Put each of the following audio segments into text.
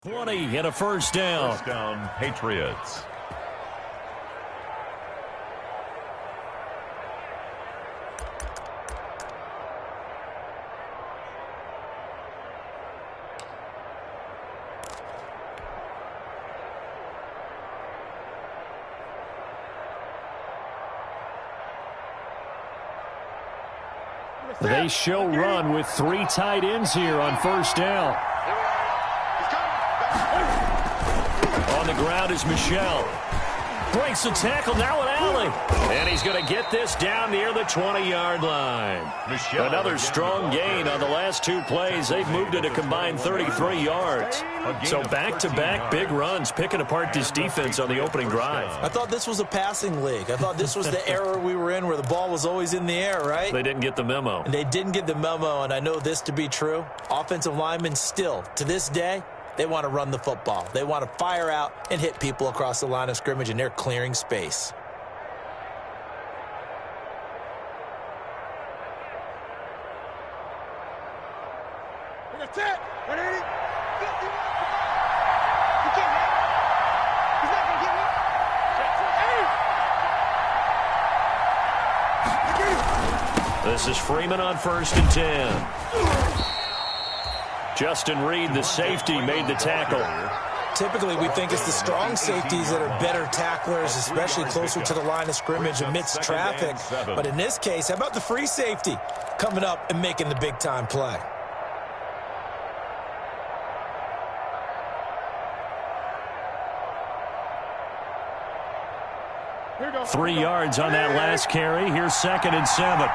20 and a first down. First down, Patriots. They show run with 3 tight ends here on first down. On the ground is Michel. Breaks the tackle, now an alley. And he's going to get this down near the 20-yard line. Another strong gain on the last 2 plays. They've moved it a combined 33 yards. So back-to-back big runs, picking apart this defense on the opening drive. I thought this was a passing league. I thought this was the era we were in where the ball was always in the air, right? They didn't get the memo. And they didn't get the memo, and I know this to be true. Offensive linemen still, to this day, they want to run the football. They want to fire out and hit people across the line of scrimmage, and they're clearing space. This is Freeman on 1st and 10. Justin Reed, the safety, made the tackle. Typically, we think it's the strong safeties that are better tacklers, especially closer to the line of scrimmage amidst traffic. But in this case, how about the free safety coming up and making the big-time play? Here we go. 3 yards on that last carry. Here's 2nd and 7.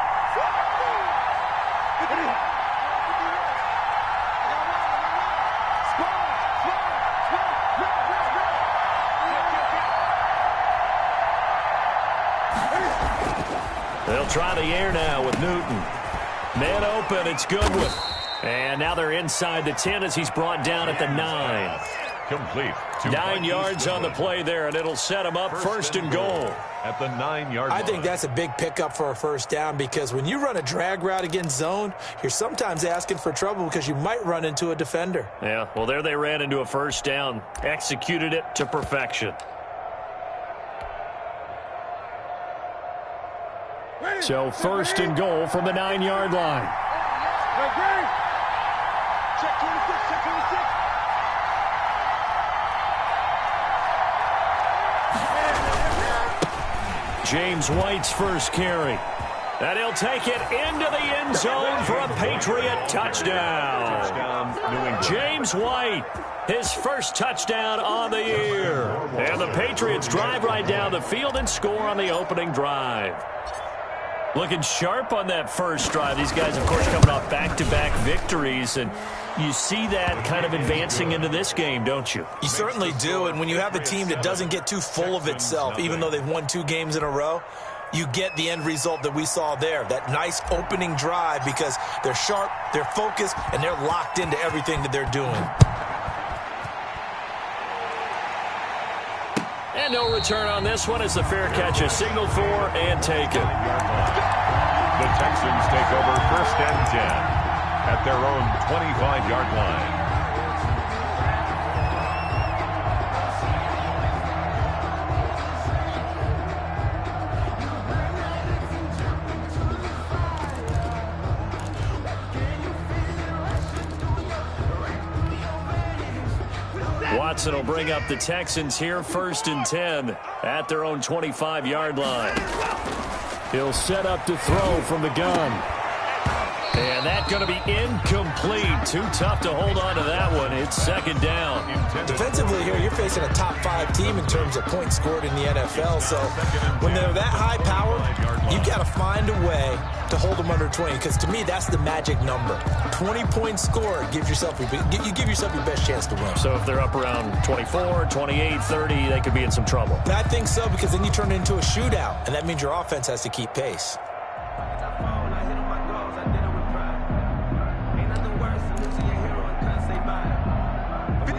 They'll try the air now with Newton. Man open, it's Goodwin. And now they're inside the 10 as he's brought down at the 9. Complete. 9 yards on the play there, and it'll set him up first and goal. At the 9-yard line. I think that's a big pickup for a first down because when you run a drag route against zone, you're sometimes asking for trouble because you might run into a defender. Yeah, well, there they ran into a first down. Executed it to perfection. So 1st and goal from the 9-yard line. Check 26, check 26. James White's first carry. And he'll take it into the end zone for a Patriot touchdown. James White, his first touchdown on the year. And the Patriots drive right down the field and score on the opening drive. Looking sharp on that first drive. These guys, of course, coming off back-to-back victories, and you see that kind of advancing into this game, don't you? You certainly do, and when you have a team that doesn't get too full of itself, even though they've won 2 games in a row, you get the end result that we saw there, that nice opening drive because they're sharp, they're focused, and they're locked into everything that they're doing. And no return on this one as the fair catch is signaled for and taken. The Texans take over 1st and 10 at their own 25-yard line. Watson will bring up the Texans here 1st and 10 at their own 25-yard line. He'll set up to throw from the gun. And that's going to be incomplete. Too tough to hold on to that one. It's 2nd down. Defensively here, you're facing a top 5 team in terms of points scored in the NFL. So when they're that high powered, you've got to find a way to hold them under 20. Because to me, that's the magic number. 20 points scored, you give yourself your best chance to win. So if they're up around 24, 28, 30, they could be in some trouble. I think so, because then you turn it into a shootout, and that means your offense has to keep pace.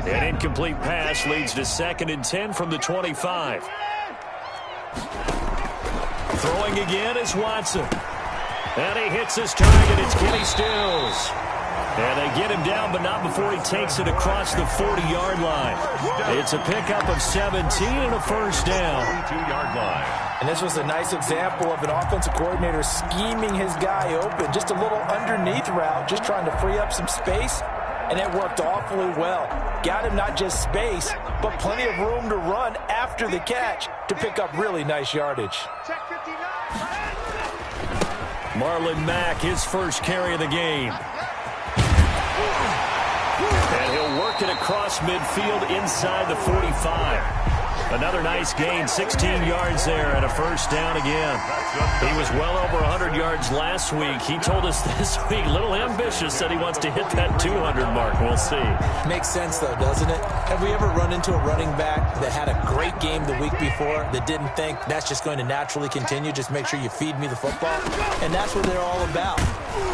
An incomplete pass leads to 2nd and 10 from the 25. Throwing again is Watson. And he hits his target. It's Kenny Stills. And they get him down, but not before he takes it across the 40-yard line. It's a pickup of 17 and a first down. 22-yard line. And this was a nice example of an offensive coordinator scheming his guy open. Just a little underneath route, just trying to free up some space. And it worked awfully well. Got him not just space, but plenty of room to run after the catch to pick up really nice yardage. Marlon Mack, his first carry of the game. And he'll work it across midfield inside the 45. Another nice gain, 16 yards there and a first down again. He was well over 100 yards last week. He told us this week, a little ambitious, said he wants to hit that 200 mark. We'll see. Makes sense, though, doesn't it? Have we ever run into a running back that had a great game the week before that didn't think that's just going to naturally continue? Just make sure you feed me the football. And that's what they're all about.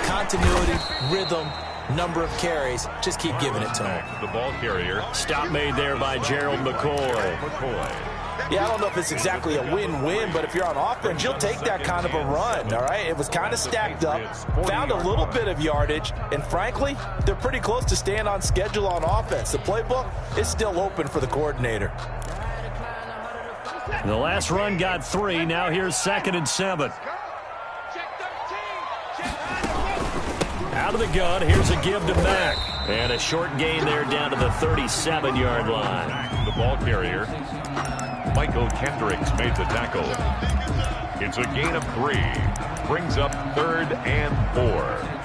Continuity, rhythm, number of carries. Just keep giving it to him. The ball carrier. Stop made there by Gerald McCoy. Yeah, I don't know if it's exactly a win-win, but if you're on offense, you'll take that kind of a run, all right? It was kind of stacked up, found a little bit of yardage, and frankly, they're pretty close to staying on schedule on offense. The playbook is still open for the coordinator. The last run got 3. Now here's 2nd and 7. Out of the gun, here's a give to Mack. And a short gain there down to the 37-yard line. The ball carrier. Michael Kendricks made the tackle. It's a gain of 3. Brings up 3rd and 4.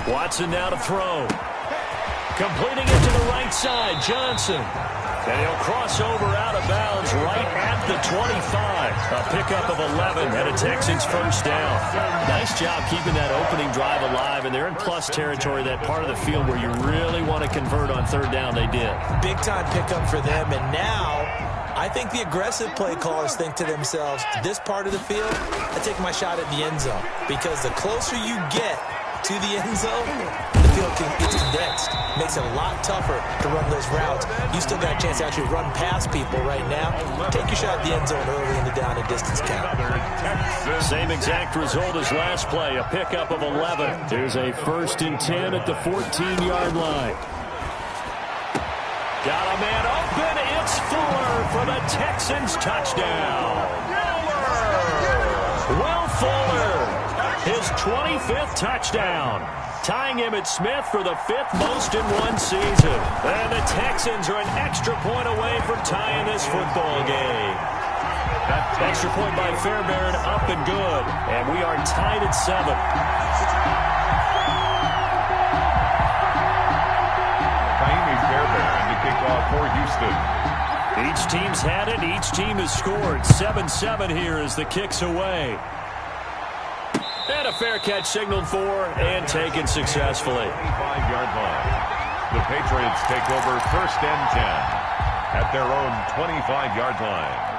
Watson now to throw. Completing it to the right side, Johnson. And he'll cross over out of bounds right at the 25. A pickup of 11 and a Texans first down. Nice job keeping that opening drive alive, and they're in plus territory, that part of the field where you really want to convert on 3rd down. They did. Big-time pickup for them, and now I think the aggressive play callers think to themselves, this part of the field, I take my shot at the end zone, because the closer you get to the end zone, the field gets condensed. Makes it a lot tougher to run those routes. You still got a chance to actually run past people right now. Take your shot at the end zone early in the down and distance count. Same exact result as last play, a pickup of 11. There's a 1st and 10 at the 14-yard line. Got a man open. It's Fuller for the Texans touchdown. Will Fuller, his 25th touchdown, tying him at Smith for the 5th most in one season. And the Texans are an extra point away from tying this football game. Extra point by Fairbairn, up and good. And we are tied at 7. Kaimi Fairbairn to kick off for Houston. Each team's had it. Each team has scored. 7-7 here as the kick's away. And a fair catch signaled for and taken successfully. 25-yard line. The Patriots take over 1st and 10 at their own 25-yard line.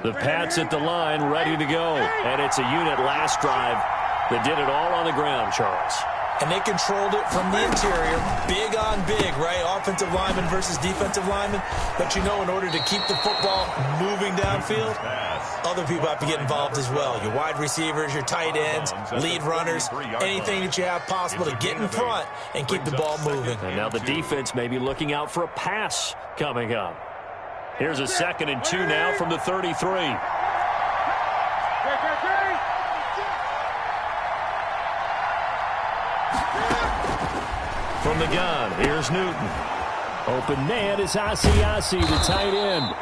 The Pats at the line, ready to go. And it's a unit last drive that did it all on the ground, Charles. And they controlled it from the interior. Big on big, right? Offensive lineman versus defensive lineman. But you know, in order to keep the football moving downfield, other people have to get involved as well. Your wide receivers, your tight ends, lead runners, anything that you have possible to get in front and keep the ball moving. And now the defense may be looking out for a pass coming up. Here's a 2nd and 2 now from the 33. From the gun, here's Newton. Open man is Asiasi, the tight end.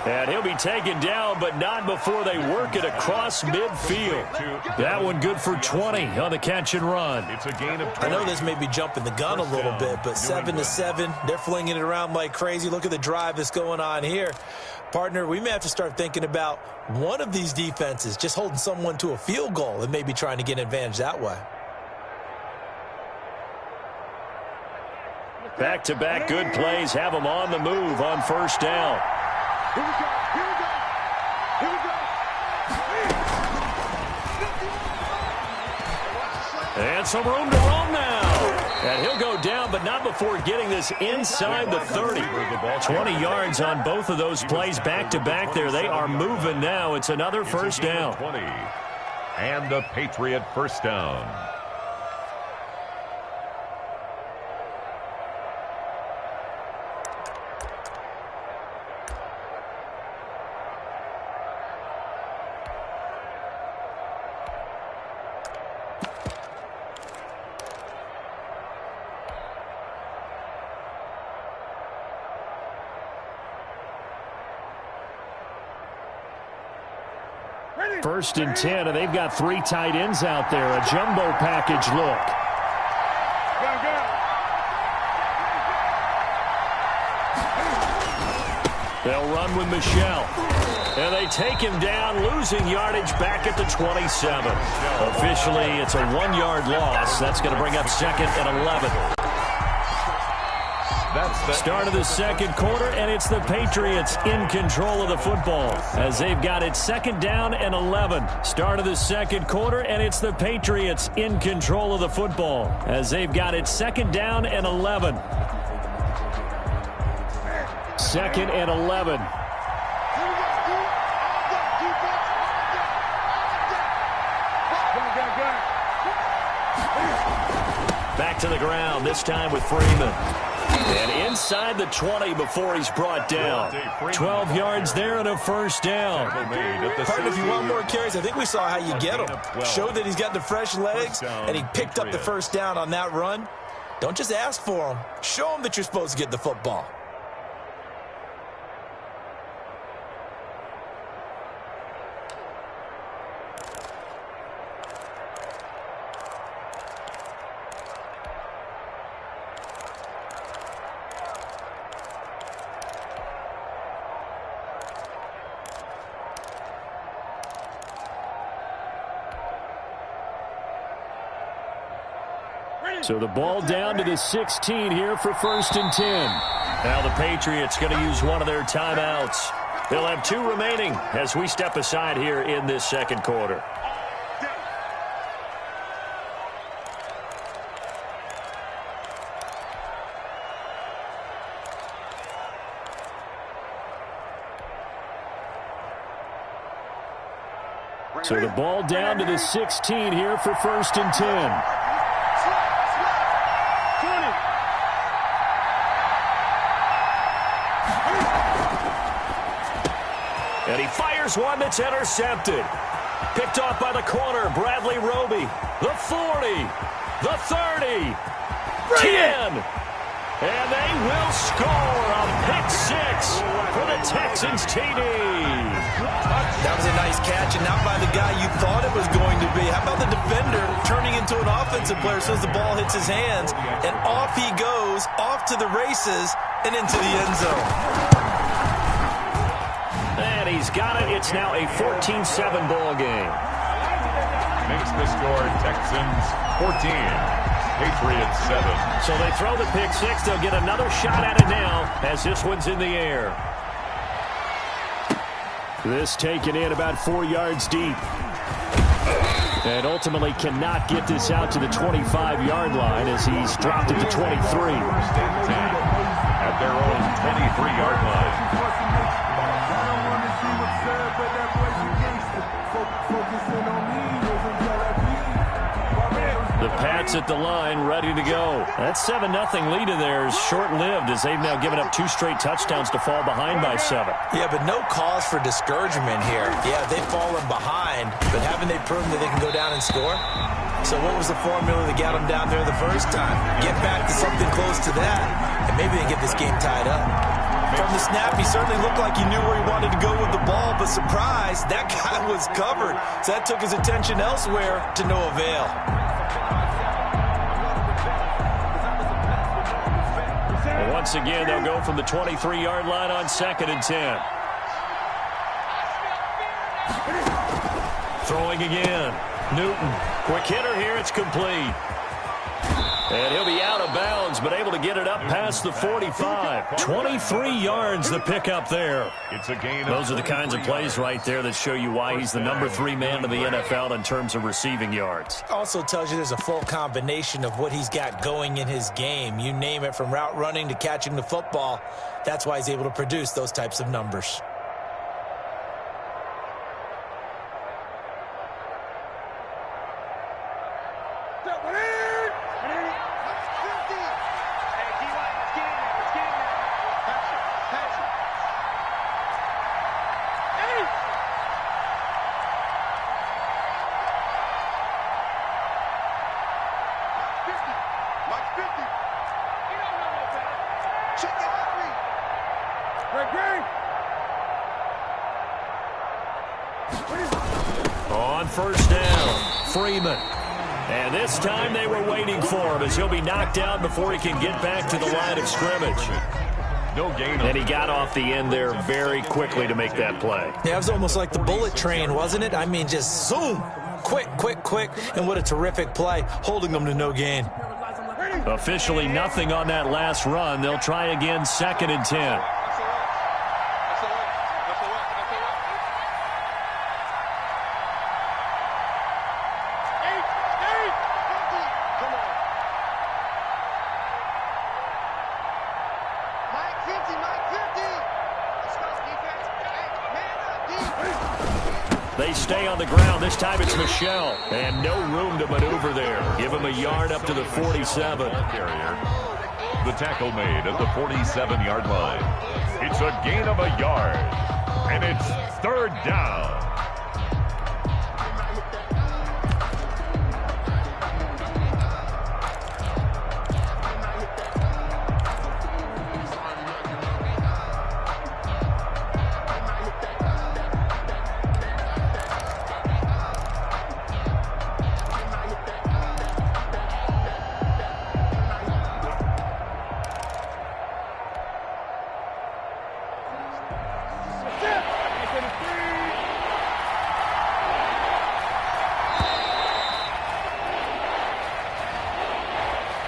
And he'll be taken down, but not before they work it across midfield. That one good for 20 on the catch and run. It's a gain of 20. I know this may be jumping the gun a little bit, but 7-7, they're flinging it around like crazy. Look at the drive that's going on here. Partner, we may have to start thinking about one of these defenses just holding someone to a field goal and maybe trying to get an advantage that way. Back-to-back good plays have them on the move on first down. Here we go. Here we go. Here we go. And some room to roam now. And he'll go down, but not before getting this inside the 30. 20 yards on both of those plays back-to-back there. They are moving now. It's another first down. 20. And a Patriot first down. First and 10, and they've got 3 tight ends out there. A jumbo package look. They'll run with Michelle. And they take him down, losing yardage back at the 27. Officially, it's a 1-yard loss. That's going to bring up second and 11. Start of the second quarter, and it's the Patriots in control of the football as they've got it second down and 11. Start of the second quarter, and it's the Patriots in control of the football as they've got it second down and 11. Second and 11. Back to the ground, this time with Freeman. And inside the 20 before he's brought down. 12 yards there and a first down. Partner, if you want more carries, I think we saw how you get him. Showed that he's got the fresh legs, and he picked up the first down on that run. Don't just ask for him. Show him that you're supposed to get the football. So the ball down to the 16 here for first and 10. Now the Patriots going to use one of their timeouts. They'll have 2 remaining as we step aside here in this second quarter. So the ball down to the 16 here for first and 10. And he fires one that's intercepted. Picked off by the corner, Bradley Roby. The 40, the 30, 10. And they will score a pick 6 for the Texans TD. That was a nice catch, and not by the guy you thought it was going to be. How about the defender turning into an offensive player as soon as the ball hits his hands, and off he goes, off to the races, and into the end zone. And he's got it. It's now a 14-7 ball game. Makes the score Texans 14, Patriots 7. So they throw the pick 6. They'll get another shot at it now as this one's in the air. This taken in about 4 yards deep. And ultimately cannot get this out to the 25-yard line as he's dropped it to 23. At their own 23-yard line. The Pats at the line, ready to go. That 7-0 lead of theirs short-lived as they've now given up 2 straight touchdowns to fall behind by 7. Yeah, but no cause for discouragement here. Yeah, they've fallen behind, but haven't they proven that they can go down and score? So what was the formula that got them down there the first time? Get back to something close to that, and maybe they get this game tied up. From the snap, he certainly looked like he knew where he wanted to go with the ball, but surprise, that guy was covered. So that took his attention elsewhere to no avail. And once again, they'll go from the 23-yard line on 2nd and 10. Throwing again. Newton. Quick hitter here. It's complete. And he'll be out of bounds, but able to get it up past the 45. 23 yards the pickup there. It's a gain. Those are the kinds of plays right there that show you why he's the number 3 man in the NFL in terms of receiving yards. Also tells you there's a full combination of what he's got going in his game. You name it, from route running to catching the football. That's why he's able to produce those types of numbers. On first down, Freeman. And this time they were waiting for him as he'll be knocked out before he can get back to the line of scrimmage. No gain. And he got off the end there very quickly to make that play. Yeah, it was almost like the bullet train, wasn't it? I mean, just zoom. Quick, quick, quick. And what a terrific play, holding them to no gain. Officially nothing on that last run. They'll try again, 2nd and 10. They stay on the ground. This time it's Michel. And no room to maneuver there. Give him a yard up to the 47. Carrier. The tackle made at the 47-yard line. It's a gain of a yard. And it's 3rd down.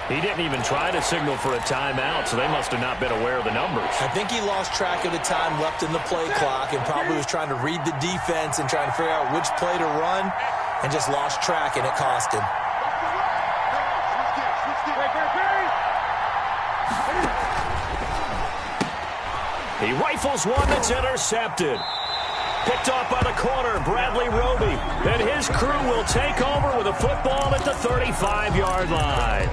He didn't even try to signal for a timeout, so they must have not been aware of the numbers. I think he lost track of the time left in the play clock and probably was trying to read the defense and trying to figure out which play to run and just lost track, and it cost him. He rifles one that's intercepted. Picked off by the corner, Bradley Roby. And his crew will take over with a football at the 35-yard line.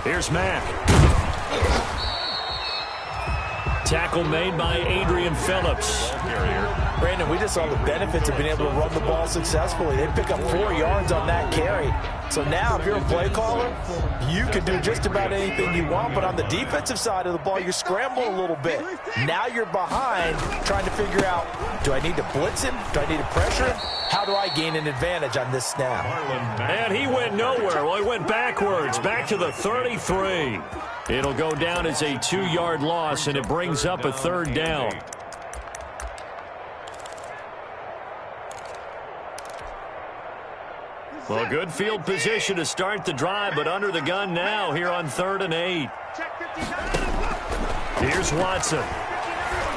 Here's Mack. Tackle made by Adrian Phillips. Brandon, we just saw the benefits of being able to run the ball successfully. They pick up 4 yards on that carry. So now if you're a play caller, you can do just about anything you want. But on the defensive side of the ball, you're scrambling a little bit. Now you're behind trying to figure out, do I need to blitz him? Do I need to pressure him? How do I gain an advantage on this snap? And he went nowhere. Well, he went backwards, back to the 33. It'll go down as a 2-yard loss, and it brings up a 3rd down. Well, good field position to start the drive, but under the gun now here on 3rd and 8. Here's Watson.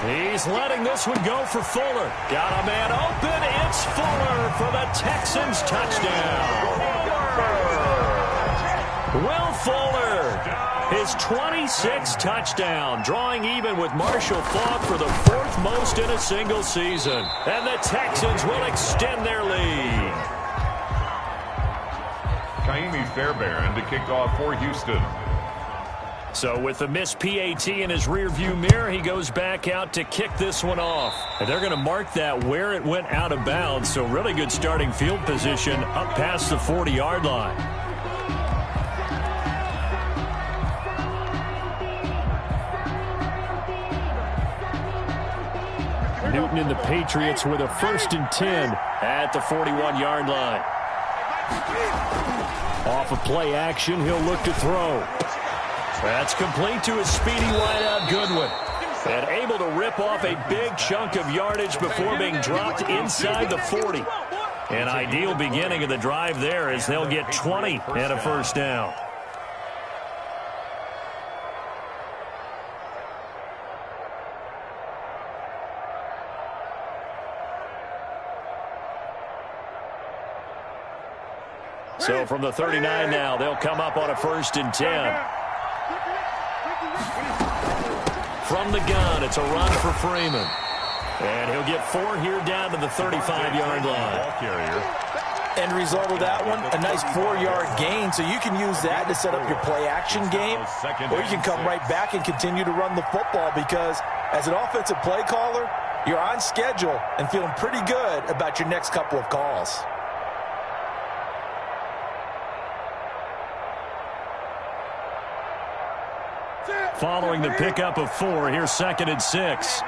He's letting this one go for Fuller. Got a man open. It's Fuller for the Texans touchdown. Will Fuller, his 26th touchdown, drawing even with Marshall Faulk for the 4th most in a single season. And the Texans will extend their lead. Fairbairn to kick off for Houston. So with the missed PAT in his rearview mirror, he goes back out to kick this one off. And they're going to mark that where it went out of bounds. So really good starting field position up past the 40-yard line. Newton and the Patriots with a 1st and 10 at the 41-yard line. Off of play action, he'll look to throw. That's complete to his speedy wideout Goodwin. And able to rip off a big chunk of yardage before being dropped inside the 40. An ideal beginning of the drive there as they'll get 20 and a 1st down. So from the 39 now, they'll come up on a 1st and 10. From the gun, it's a run for Freeman. And he'll get 4 here down to the 35-yard line. End result of that one, a nice 4-yard gain. So you can use that to set up your play-action game, or you can come right back and continue to run the football because as an offensive play caller, you're on schedule and feeling pretty good about your next couple of calls. Following the pickup of 4, here's 2nd and 6.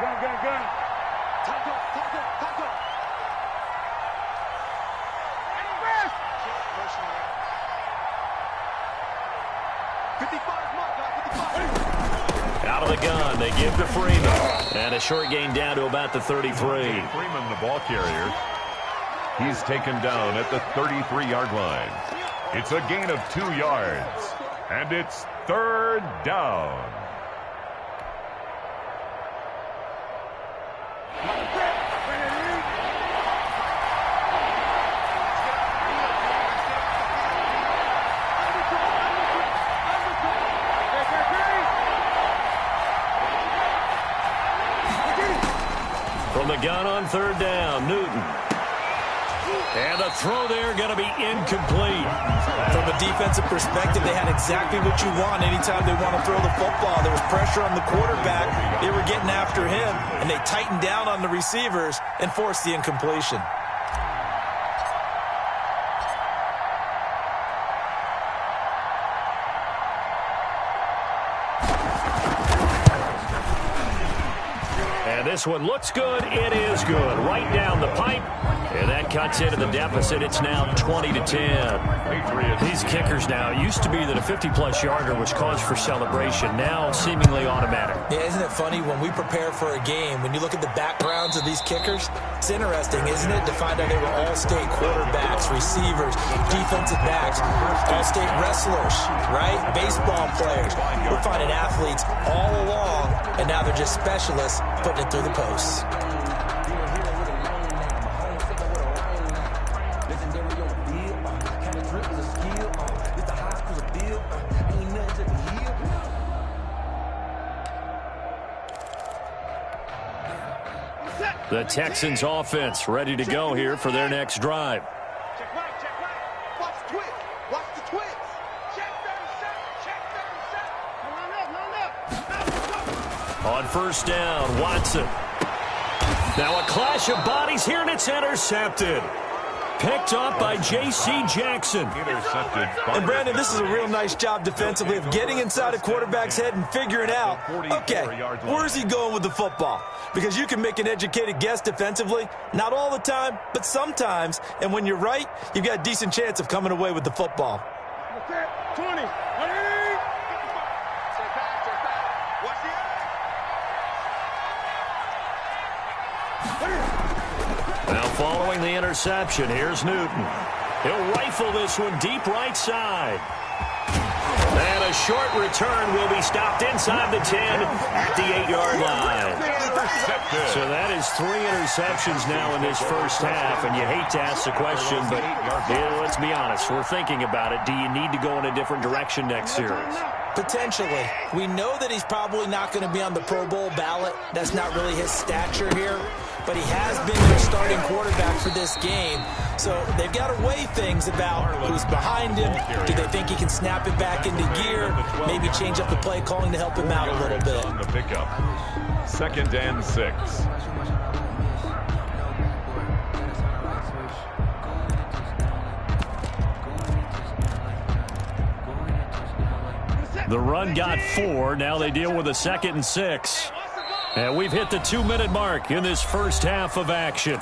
Out of the gun, they give to Freeman. And a short gain down to about the 33. Freeman, the ball carrier. He's taken down at the 33-yard line. It's a gain of 2 yards. And it's 3rd down. From the gun on 3rd down, Newton. And the throw there going to be incomplete. From a defensive perspective, they had exactly what you want anytime they want to throw the football. There was pressure on the quarterback. They were getting after him, and they tightened down on the receivers and forced the incompletion. This one looks good. It is good. Right down the pipe. And that cuts into the deficit. It's now 20-10. These kickers now, it used to be that a 50-plus yarder was cause for celebration. Now seemingly automatic. Yeah, isn't it funny when we prepare for a game, when you look at the backgrounds of these kickers, it's interesting, isn't it, to find out they were all-state quarterbacks, receivers, defensive backs, all-state wrestlers, right? Baseball players. We're finding athletes all along, and now they're just specialists putting it through the posts. The Texans offense ready to go here for their next drive. Check right, check right. Watch the twist. Watch the twist. Check 37. Check 37. On 1st down, Watson. Now a clash of bodies here, and it's intercepted. Picked up by J.C. Jackson. Intercepted. And, Brandon, this is a real nice job defensively of getting inside a quarterback's head and figuring out, okay, where's he going with the football? Because you can make an educated guess defensively, not all the time, but sometimes. And when you're right, you've got a decent chance of coming away with the football. 20. Now following the interception, here's Newton. He'll rifle this one deep right side. And a short return will be stopped inside the 10 at the 8-yard line. So that is 3 interceptions now in this first half, and you hate to ask the question, but let's be honest, we're thinking about it. Do you need to go in a different direction next series? Potentially. We know that he's probably not going to be on the Pro Bowl ballot. That's not really his stature here. But he has been their starting quarterback for this game. So they've got to weigh things about who's behind him. Do they think he can snap it back into gear? Maybe change up the play calling to help him out a little bit. On the pickup. 2nd and 6. The run got 4. Now they deal with a 2nd and 6. And we've hit the 2-minute mark in this first half of action.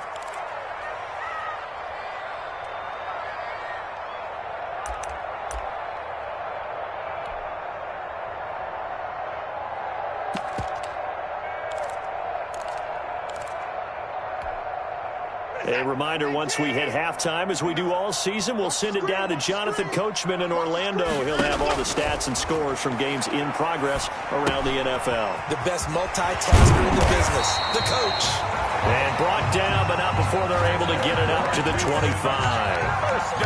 A reminder, once we hit halftime, as we do all season, we'll send it down to Jonathan Coachman in Orlando. He'll have all the stats and scores from games in progress around the NFL. The best multitasker in the business, the coach. And brought down, but not before they're able to get it up to the 25.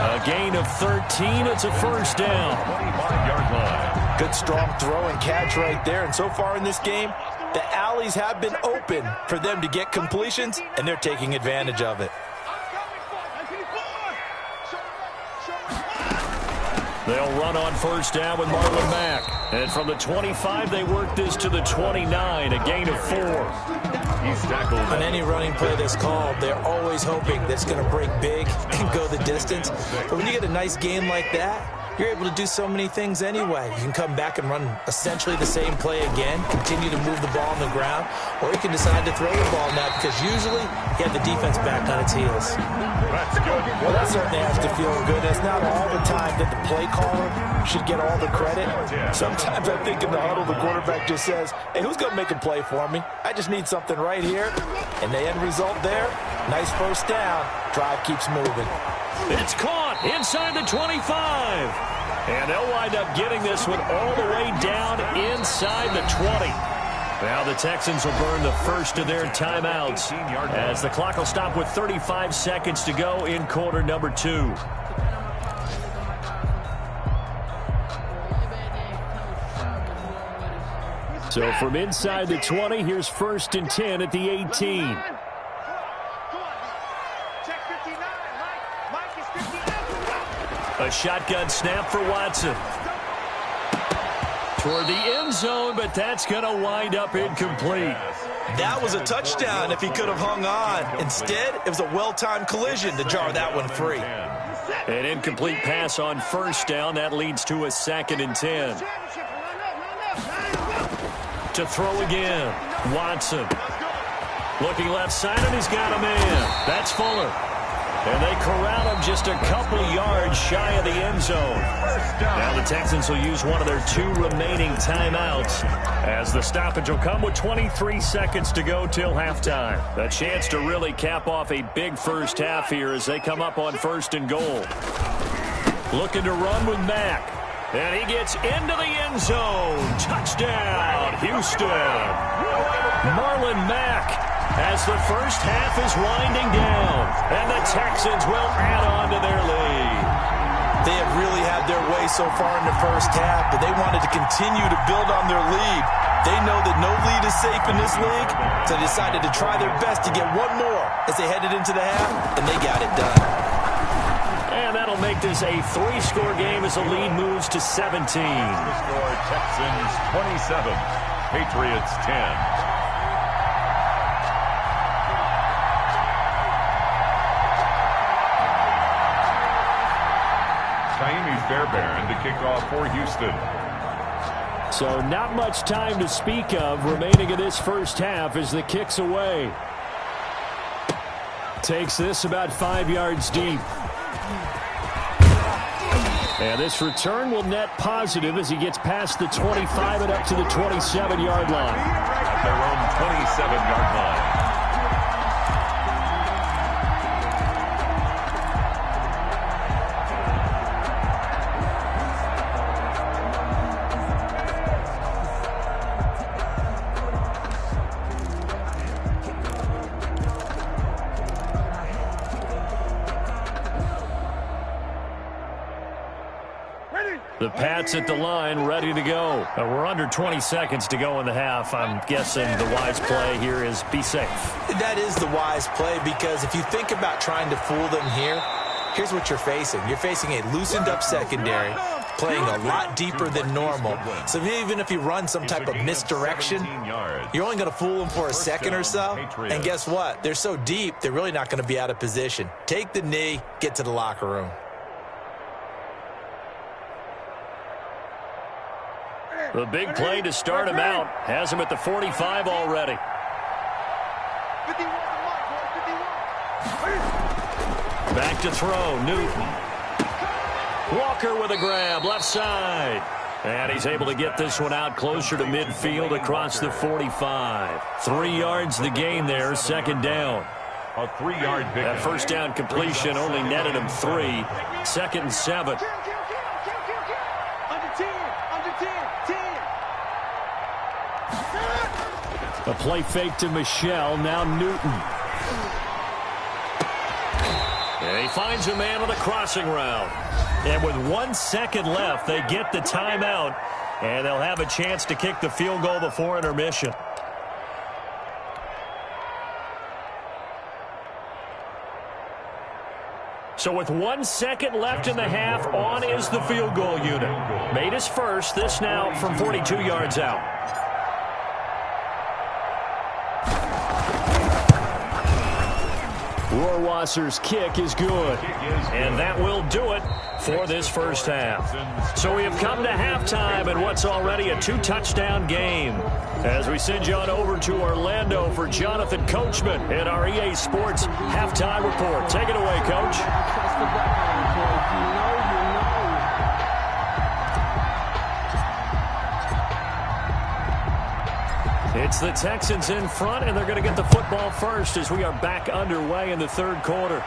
A gain of 13. It's a first down. 25-yard line. Good strong throw and catch right there. And so far in this game, the alleys have been open for them to get completions, and they're taking advantage of it. They'll run on first down with Marlon Mack. And from the 25, they work this to the 29, a gain of 4. He's tackled. On any running play that's called, they're always hoping that it's going to break big and go the distance. But when you get a nice gain like that, you're able to do so many things anyway. You can come back and run essentially the same play again, continue to move the ball on the ground, or you can decide to throw the ball now because usually you have the defense back on its heels. That's good. Well, that certainly has to feel good. It's not all the time that the play caller should get all the credit. Sometimes I think in the huddle, the quarterback just says, hey, who's going to make a play for me? I just need something right here. And the end result there, nice first down. Drive keeps moving. It's caught inside the 25. And they'll wind up getting this one all the way down inside the 20. Now the Texans will burn the first of their timeouts as the clock will stop with 35 seconds to go in quarter number 2. So from inside the 20, here's 1st and 10 at the 18. A shotgun snap for Watson. Toward the end zone, but that's going to wind up incomplete. That was a touchdown if he could have hung on. Instead, it was a well-timed collision to jar that one free. An incomplete pass on first down. That leads to a 2nd and 10. To throw again. Watson. Looking left side, and he's got a man. That's Fuller. And they corral him just a couple yards shy of the end zone. Now the Texans will use one of their 2 remaining timeouts as the stoppage will come with 23 seconds to go till halftime. A chance to really cap off a big first half here as they come up on 1st and goal. Looking to run with Mack. And he gets into the end zone. Touchdown, Houston. Marlon Mack, as the first half is winding down, and the Texans will add on to their lead. They have really had their way so far in the first half, but they wanted to continue to build on their lead. They know that no lead is safe in this league, so they decided to try their best to get one more as they headed into the half, and they got it done. And that'll make this a 3-score game as the lead moves to 17. The score, Texans 27, Patriots 10. Fairbairn to kick off for Houston. So not much time to speak of remaining in this first half as the kick's away. Takes this about 5 yards deep. And this return will net positive as he gets past the 25 and up to the 27-yard line. At their own 27-yard line. Ready? The Pats at the line, ready to go. We're under 20 seconds to go in the half. I'm guessing the wise play here is be safe. That is the wise play, because if you think about trying to fool them here, here's what you're facing. You're facing a loosened up secondary, playing a lot deeper than normal. So even if you run some type of misdirection, you're only going to fool them for a second or so. And guess what? They're so deep, they're really not going to be out of position. Take the knee, get to the locker room. The big play to start him out has him at the 45 already. 51. Back to throw, Newton. Walker with a grab, left side. And he's able to get this one out closer to midfield across the 45. 3 yards the gain there, second down. A 3-yard pickup. That first down completion only netted him 3. Second and 7. Under 10. A play fake to Michelle, now Newton. And he finds a man on the crossing route. And with 1 second left, they get the timeout, and they'll have a chance to kick the field goal before intermission. So with 1 second left in the half, on is the field goal unit. Made his first, this now from 42 yards out. Rohrwasser's kick is good, and that will do it for this first half. So we have come to halftime in what's already a 2-touchdown game. As we send you on over to Orlando for Jonathan Coachman in our EA Sports Halftime Report. Take it away, Coach. It's the Texans in front, and they're going to get the football first as we are back underway in the third quarter.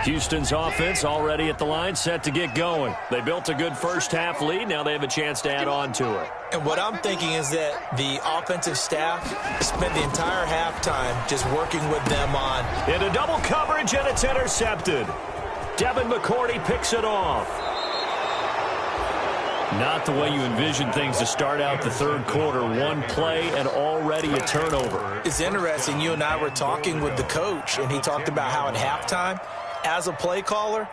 Houston's offense already at the line, set to get going. They built a good first-half lead. Now they have a chance to add on to it. And what I'm thinking is that the offensive staff spent the entire halftime just working with them on. Into double coverage, and it's intercepted. Devin McCourty picks it off. Not the way you envision things to start out the third quarter. One play and already a turnover. It's interesting. You and I were talking with the coach, and he talked about how at halftime, as a play caller,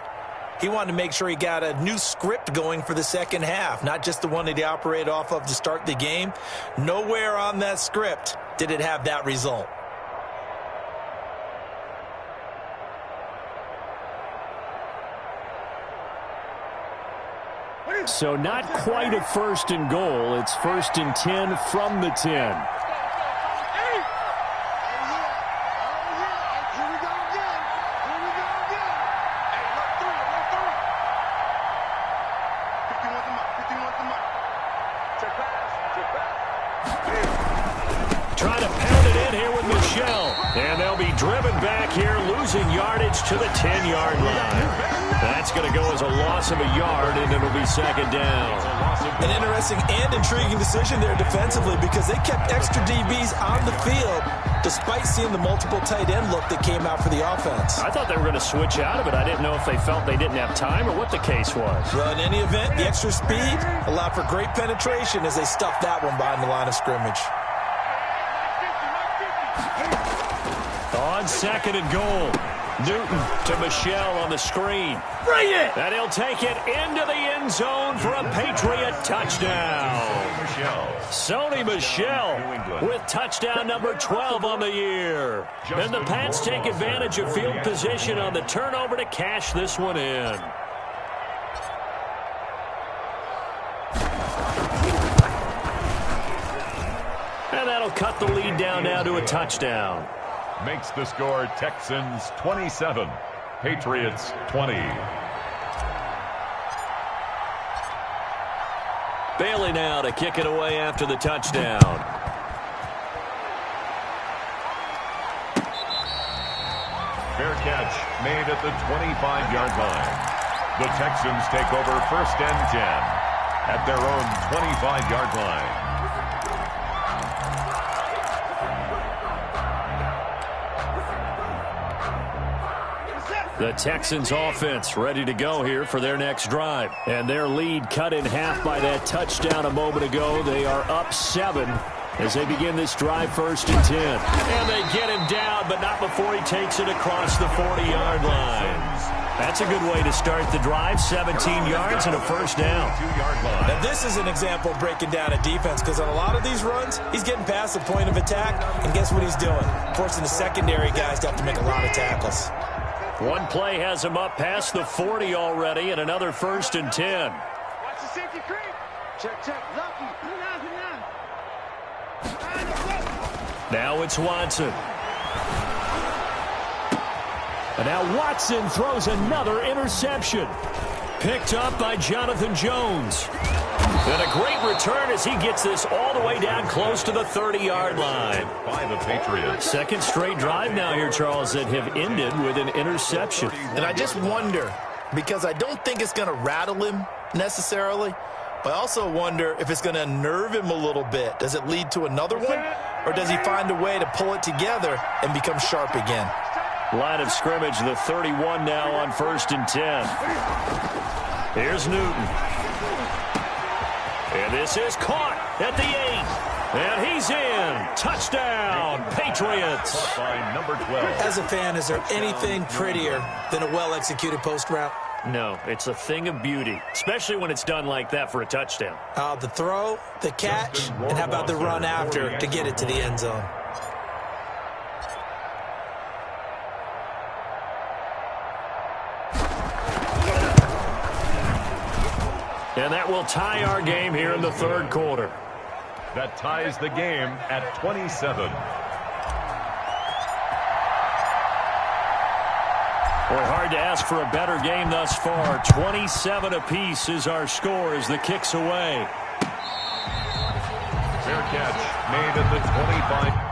he wanted to make sure he got a new script going for the second half, not just the one that he operated off of to start the game. Nowhere on that script did it have that result. So not quite a first and goal. It's first and 10 from the 10. Trying to pound it in here with Michelle. And they'll be driven back here, losing yardage to the 10-yard line. That's going to go as a loss of a yard, and it'll be second down. An interesting and intriguing decision there defensively, because they kept extra DBs on the field despite seeing the multiple tight end look that came out for the offense. I thought they were going to switch out of it. I didn't know if they felt they didn't have time or what the case was. Well, in any event, the extra speed allowed for great penetration as they stuffed that one behind the line of scrimmage. On second and goal, Newton to Michelle on the screen. Bring it! And he'll take it into the end zone for a Patriot touchdown. Sony Michel with touchdown number 12 on the year. And the Pats take advantage of field position on the turnover to cash this one in. And that'll cut the lead down now to a touchdown. Makes the score Texans 27, Patriots 20. Bailey now to kick it away after the touchdown. Fair catch made at the 25-yard line. The Texans take over 1st and 10 at their own 25-yard line. The Texans offense ready to go here for their next drive. And their lead cut in half by that touchdown a moment ago. They are up 7 as they begin this drive 1st and 10. And they get him down, but not before he takes it across the 40-yard line. That's a good way to start the drive. 17 yards and a 1st down. Now this is an example of breaking down a defense, because on a lot of these runs, he's getting past the point of attack, and guess what he's doing? Forcing the secondary guys to have to make a lot of tackles. One play has him up past the 40 already, and another 1st and 10. Watch the safety creep. Check, check. Lucky. Now it's Watson. And now Watson throws another interception. Picked up by Jonathan Jones. And a great return as he gets this all the way down close to the 30-yard line. By the Patriots. Second straight drive now here, Charles, that have ended with an interception. And I just wonder, because I don't think it's going to rattle him necessarily, but I also wonder if it's going to unnerve him a little bit. Does it lead to another one, or does he find a way to pull it together and become sharp again? Line of scrimmage, the 31 now on 1st and 10. Here's Newton. And this is caught at the 8. And he's in. Touchdown, Patriots. By number 12. As a fan, is there anything prettier than a well-executed post route? No, it's a thing of beauty, especially when it's done like that for a touchdown. The throw, the catch, and how about the run after to get it to the end zone? And that will tie our game here in the 3rd quarter. That ties the game at 27. Well, hard to ask for a better game thus far. 27 apiece is our score as the kick's away. Fair catch made at the 25.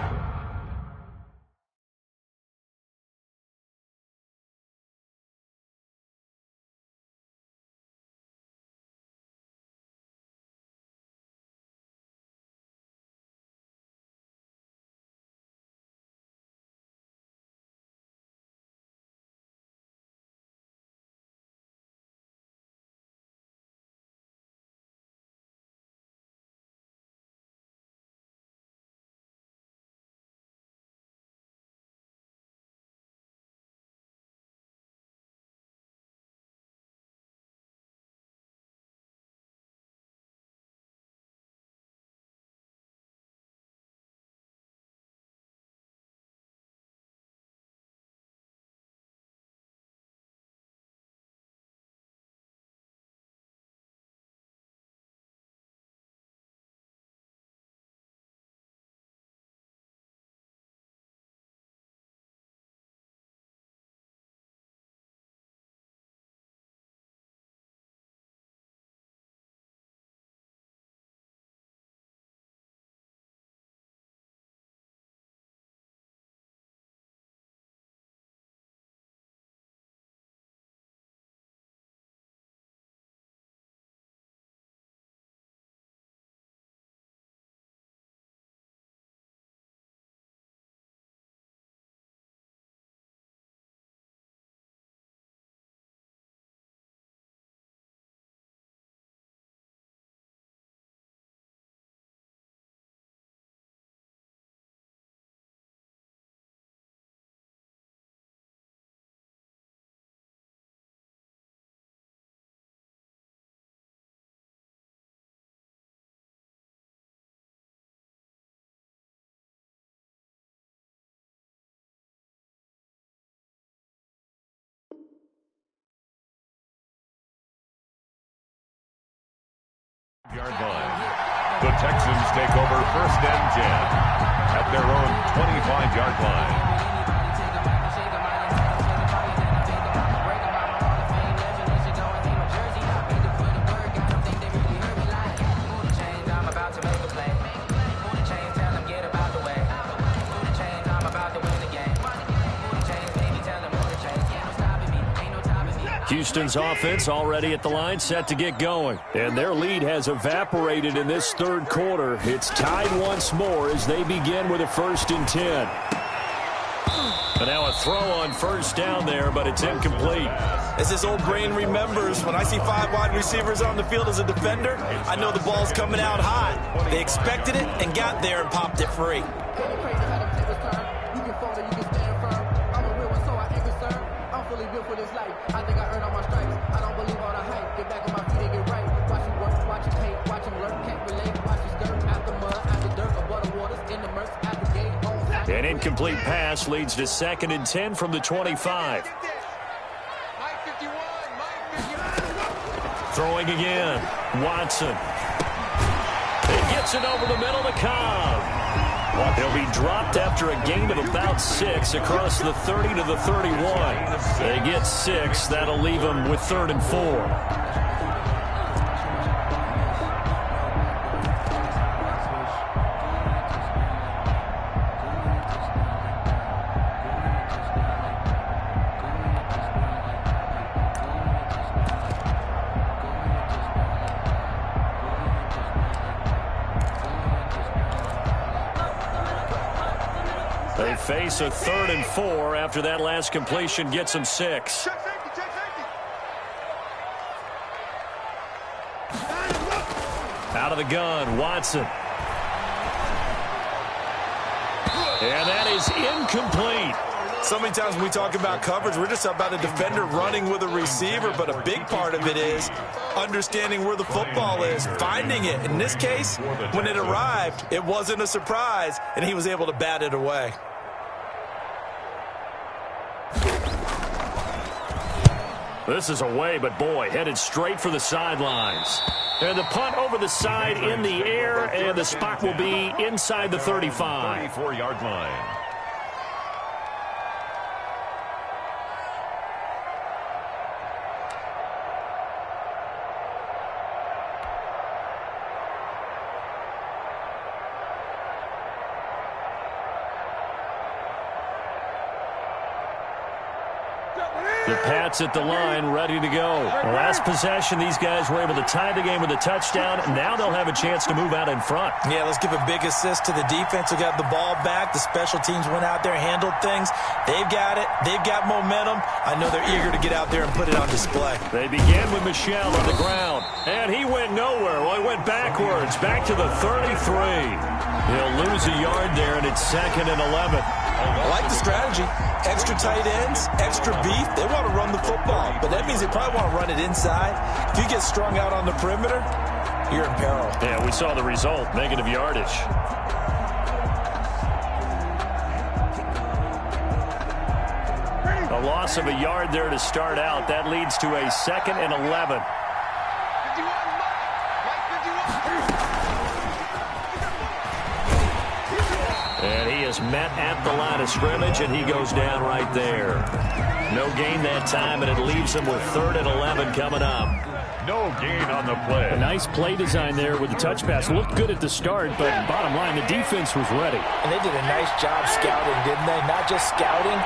Yard line. The Texans take over 1st and 10 at their own 25-yard line. Houston's offense already at the line, set to get going. And their lead has evaporated in this third quarter. It's tied once more as they begin with a 1st and 10. And now a throw on 1st down there, but it's incomplete. As this old brain remembers, when I see 5 wide receivers on the field as a defender, I know the ball's coming out hot. They expected it and got there and popped it free. An incomplete pass leads to 2nd and 10 from the 25. Throwing again. Watson. He gets it over the middle to Cobb. He'll be dropped after a gain of about 6 across the 30 to the 31. They get 6. That'll leave them with 3rd and 4. They face a 3rd and 4 after that last completion gets them 6. Out of the gun, Watson. And that is incomplete. So many times when we talk about coverage, we're just about a defender running with a receiver, but a big part of it is understanding where the football is, finding it. In this case, when it arrived, it wasn't a surprise, and he was able to bat it away. This is away, but boy, headed straight for the sidelines. And the punt over the side in the air, and the spot will be inside the 35. 34-yard line. The Pats at the line, ready to go. Last possession, these guys were able to tie the game with a touchdown. Now they'll have a chance to move out in front. Yeah, let's give a big assist to the defense who got the ball back. The special teams went out there, handled things. They've got it. They've got momentum. I know they're eager to get out there and put it on display. They began with Michel on the ground, and he went nowhere. Well, he went backwards, back to the 33. He'll lose a yard there, and it's 2nd and 11. I like the strategy. Extra tight ends, extra beef. They want to run the football, but that means they probably want to run it inside. If you get strung out on the perimeter, you're in peril. Yeah, we saw the result, negative yardage. A loss of a yard there to start out. That leads to a 2nd and 11. And he is met at the line of scrimmage, and he goes down right there. No gain that time, and it leaves him with 3rd and 11 coming up. No gain on the play. A nice play design there with the touch pass. Looked good at the start, but bottom line, the defense was ready. And they did a nice job scouting, didn't they? Not just scouting,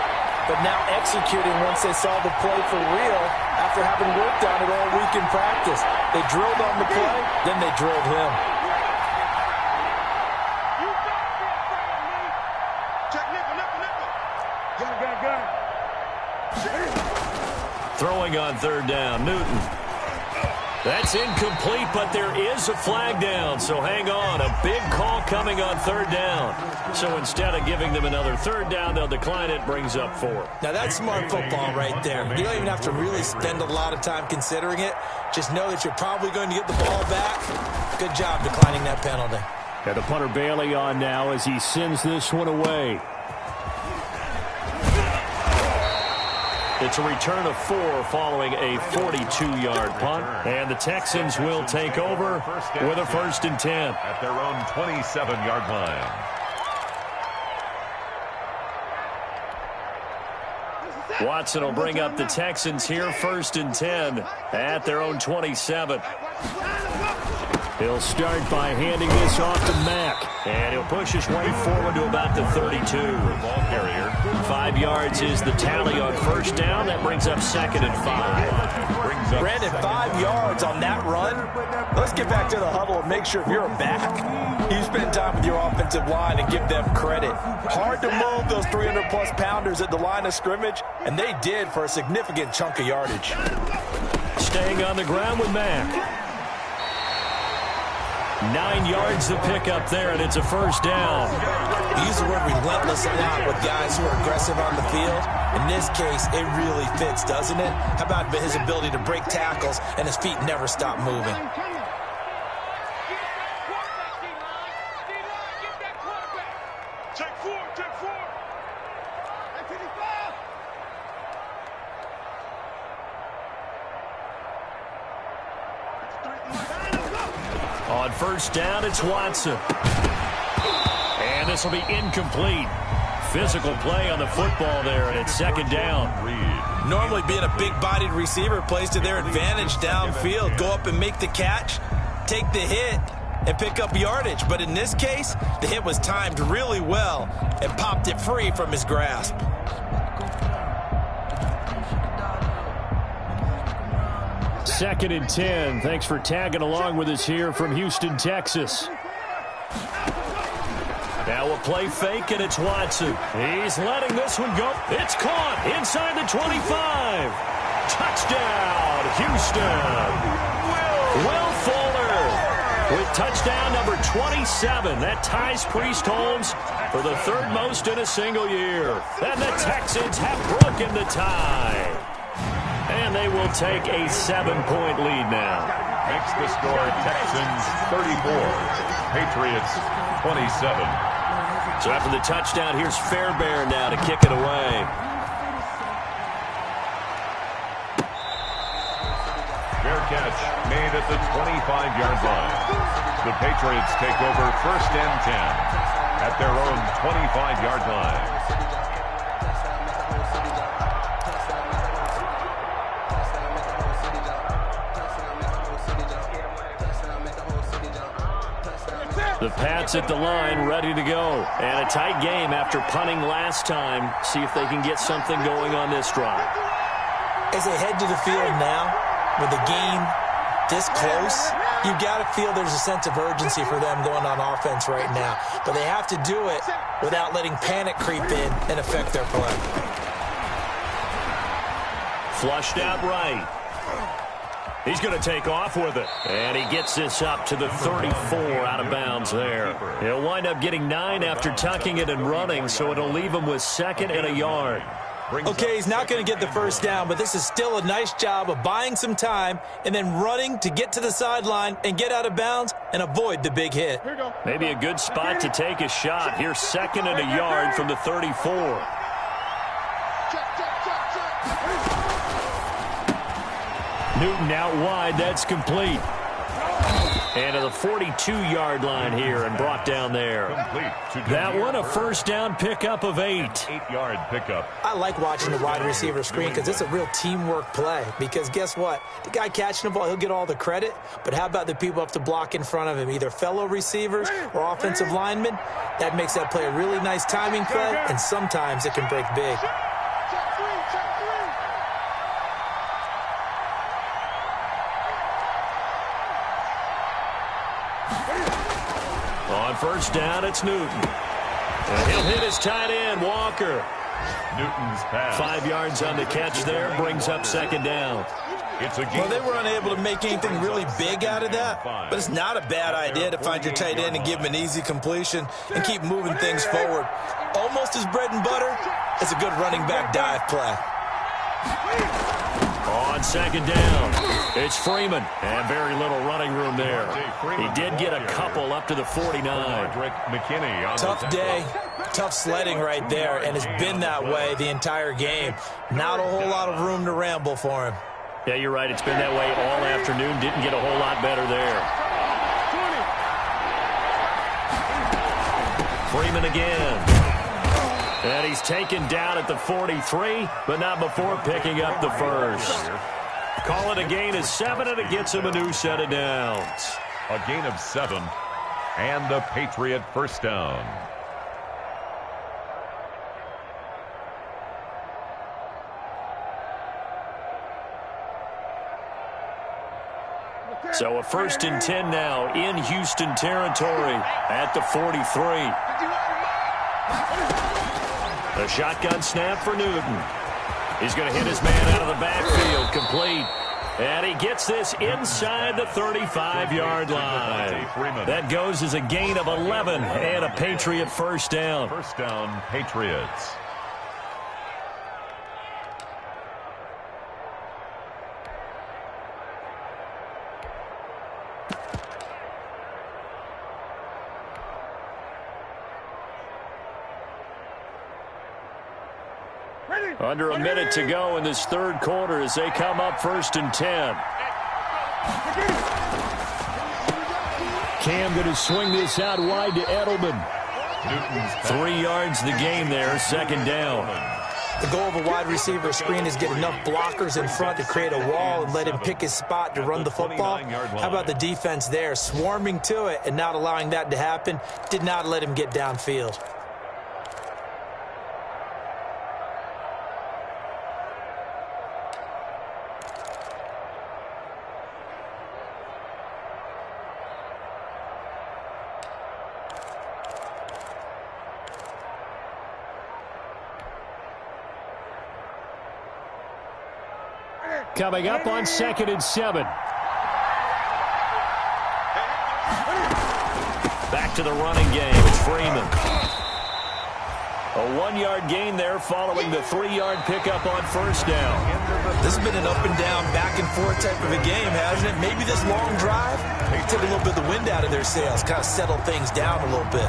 but now executing once they saw the play for real after having worked on it all week in practice. They drilled on the play, then they drilled him. Throwing on 3rd down, Newton. That's incomplete, but there is a flag down, so hang on. A big call coming on 3rd down. So instead of giving them another 3rd down, they'll decline it, brings up 4. Now that's smart football right there. You don't even have to really spend a lot of time considering it. Just know that you're probably going to get the ball back. Good job declining that penalty. Got the punter Bailey on now as he sends this one away. It's a return of 4 following a 42-yard punt. And the Texans will take over with a 1st and 10. At their own 27-yard line. Watson will bring up the Texans here, 1st and 10 at their own 27. He'll start by handing this off to Mack. And he'll push his way forward to about the 32. Ball carrier. 5 yards is the tally on 1st down. That brings up 2nd and 5. up Brandon, 5 yards on that run. Let's get back to the huddle and make sure if you're a back, you spend time with your offensive line and give them credit. Hard to move those 300-plus pounders at the line of scrimmage, and they did for a significant chunk of yardage. Staying on the ground with Mack. 9 yards to pick up there, and it's a first down. We use the word relentless a lot with guys who are aggressive on the field. In this case, it really fits, doesn't it? How about his ability to break tackles and his feet never stop moving? Check four, check four. On first down, it's Watson. And this will be incomplete. Physical play on the football there, and it's second down. Normally being a big-bodied receiver plays to their advantage downfield. Go up and make the catch, take the hit, and pick up yardage. But in this case, the hit was timed really well and popped it free from his grasp. Second and 10. Thanks for tagging along with us here from Houston, Texas. Now a play fake, and it's Watson. He's letting this one go. It's caught inside the 25. Touchdown, Houston. Will Fuller with touchdown number 27. That ties Priest Holmes for the third most in a single year. And the Texans have broken the tie. And they will take a 7-point lead now. Makes the score Texans 34, Patriots 27. So after the touchdown, here's Fairbairn now to kick it away. Fair catch made at the 25-yard line. The Patriots take over first and 10 at their own 25-yard line. The Pats at the line, ready to go. And a tight game after punting last time. See if they can get something going on this drive. As they head to the field now, with the game this close, you've got to feel there's a sense of urgency for them going on offense right now. But they have to do it without letting panic creep in and affect their play. Flushed out right. He's going to take off with it. And he gets this up to the 34 out of bounds there. He'll wind up getting 9 after tucking it and running, so it'll leave him with second and a yard. Okay, he's not going to get the first down, but this is still a nice job of buying some time and then running to get to the sideline and get out of bounds and avoid the big hit. Maybe a good spot to take a shot. Here's second and a yard from the 34. Newton out wide. That's complete. And to the 42-yard line here and brought down there. That one a first down pickup of 8. 8-yard pickup. I like watching the wide receiver screen because it's a real teamwork play. Because guess what? The guy catching the ball, he'll get all the credit. But how about the people up to block in front of him, either fellow receivers or offensive linemen? That makes that play a really nice timing play, and sometimes it can break big. On first down, it's Newton. And he'll hit his tight end, Walker. Newton's pass. 5 yards on the catch there, brings up second down. Well, they were unable to make anything really big out of that, but it's not a bad idea to find your tight end and give him an easy completion and keep moving things forward. Almost as bread and butter as a good running back dive play. On second down, it's Freeman, and very little running room there. He did get a couple up to the 49. Tough day, tough sledding right there, and it's been that way the entire game. Not a whole lot of room to ramble for him. Yeah, you're right. It's been that way all afternoon. Didn't get a whole lot better there. Freeman again. And he's taken down at the 43, but not before picking up the first. Call it a gain of 7, and it gets him a new set of downs. A gain of 7, and a Patriot first down. So a 1st and 10 now in Houston territory at the 43. The shotgun snap for Newton. He's going to hit his man out of the backfield, complete. And he gets this inside the 35-yard line. That goes as a gain of 11 and a Patriot first down. First down, Patriots. Under a minute to go in this third quarter as they come up 1st and 10. Cam going to swing this out wide to Edelman. 3 yards the game there, 2nd down. The goal of a wide receiver screen is get enough blockers in front to create a wall and let him pick his spot to run the football. How about the defense there, swarming to it and not allowing that to happen? Did not let him get downfield. Coming up on 2nd and 7. Back to the running game. It's Freeman. A 1-yard gain there following the 3-yard pickup on 1st down. This has been an up and down, back and forth type of a game, hasn't it? Maybe this long drive took a little bit of the wind out of their sails, kind of settled things down a little bit.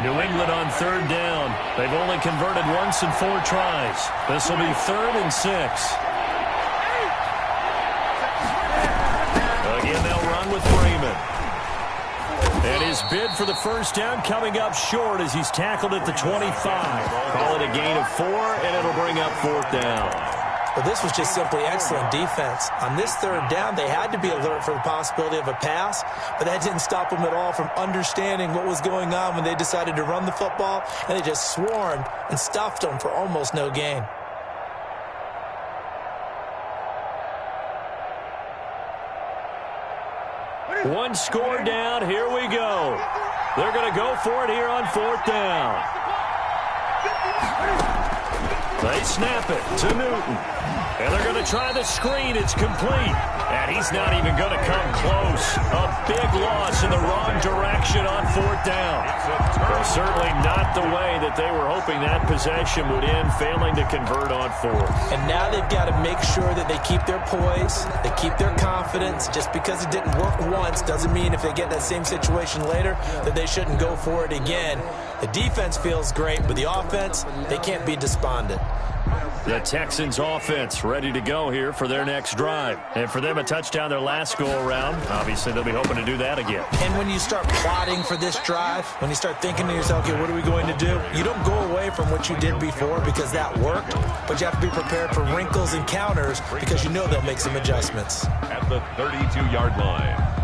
New England on 3rd down. They've only converted once in 4 tries. This will be 3rd and 6. Again, they'll run with Freeman. And his bid for the first down coming up short as he's tackled at the 25. Call it a gain of 4, and it'll bring up 4th down. Well, this was just simply excellent defense. On this 3rd down, they had to be alert for the possibility of a pass, but that didn't stop them at all from understanding what was going on when they decided to run the football, and they just swarmed and stuffed them for almost no gain. One score down. Here we go. They're going to go for it here on 4th down. They snap it to Newton. And they're going to try the screen. It's complete. And he's not even going to come close. A big loss in the wrong direction on 4th down. Well, certainly not the way that they were hoping that possession would end, failing to convert on 4th. And now they've got to make sure that they keep their poise, they keep their confidence. Just because it didn't work once doesn't mean if they get that same situation later that they shouldn't go for it again. The defense feels great, but the offense, they can't be despondent. The Texans offense ready to go here for their next drive. And for them, a touchdown their last go-around. Obviously, they'll be hoping to do that again. And when you start plotting for this drive, when you start thinking to yourself, okay, what are we going to do? You don't go away from what you did before because that worked, but you have to be prepared for wrinkles and counters because you know they'll make some adjustments. At the 32-yard line.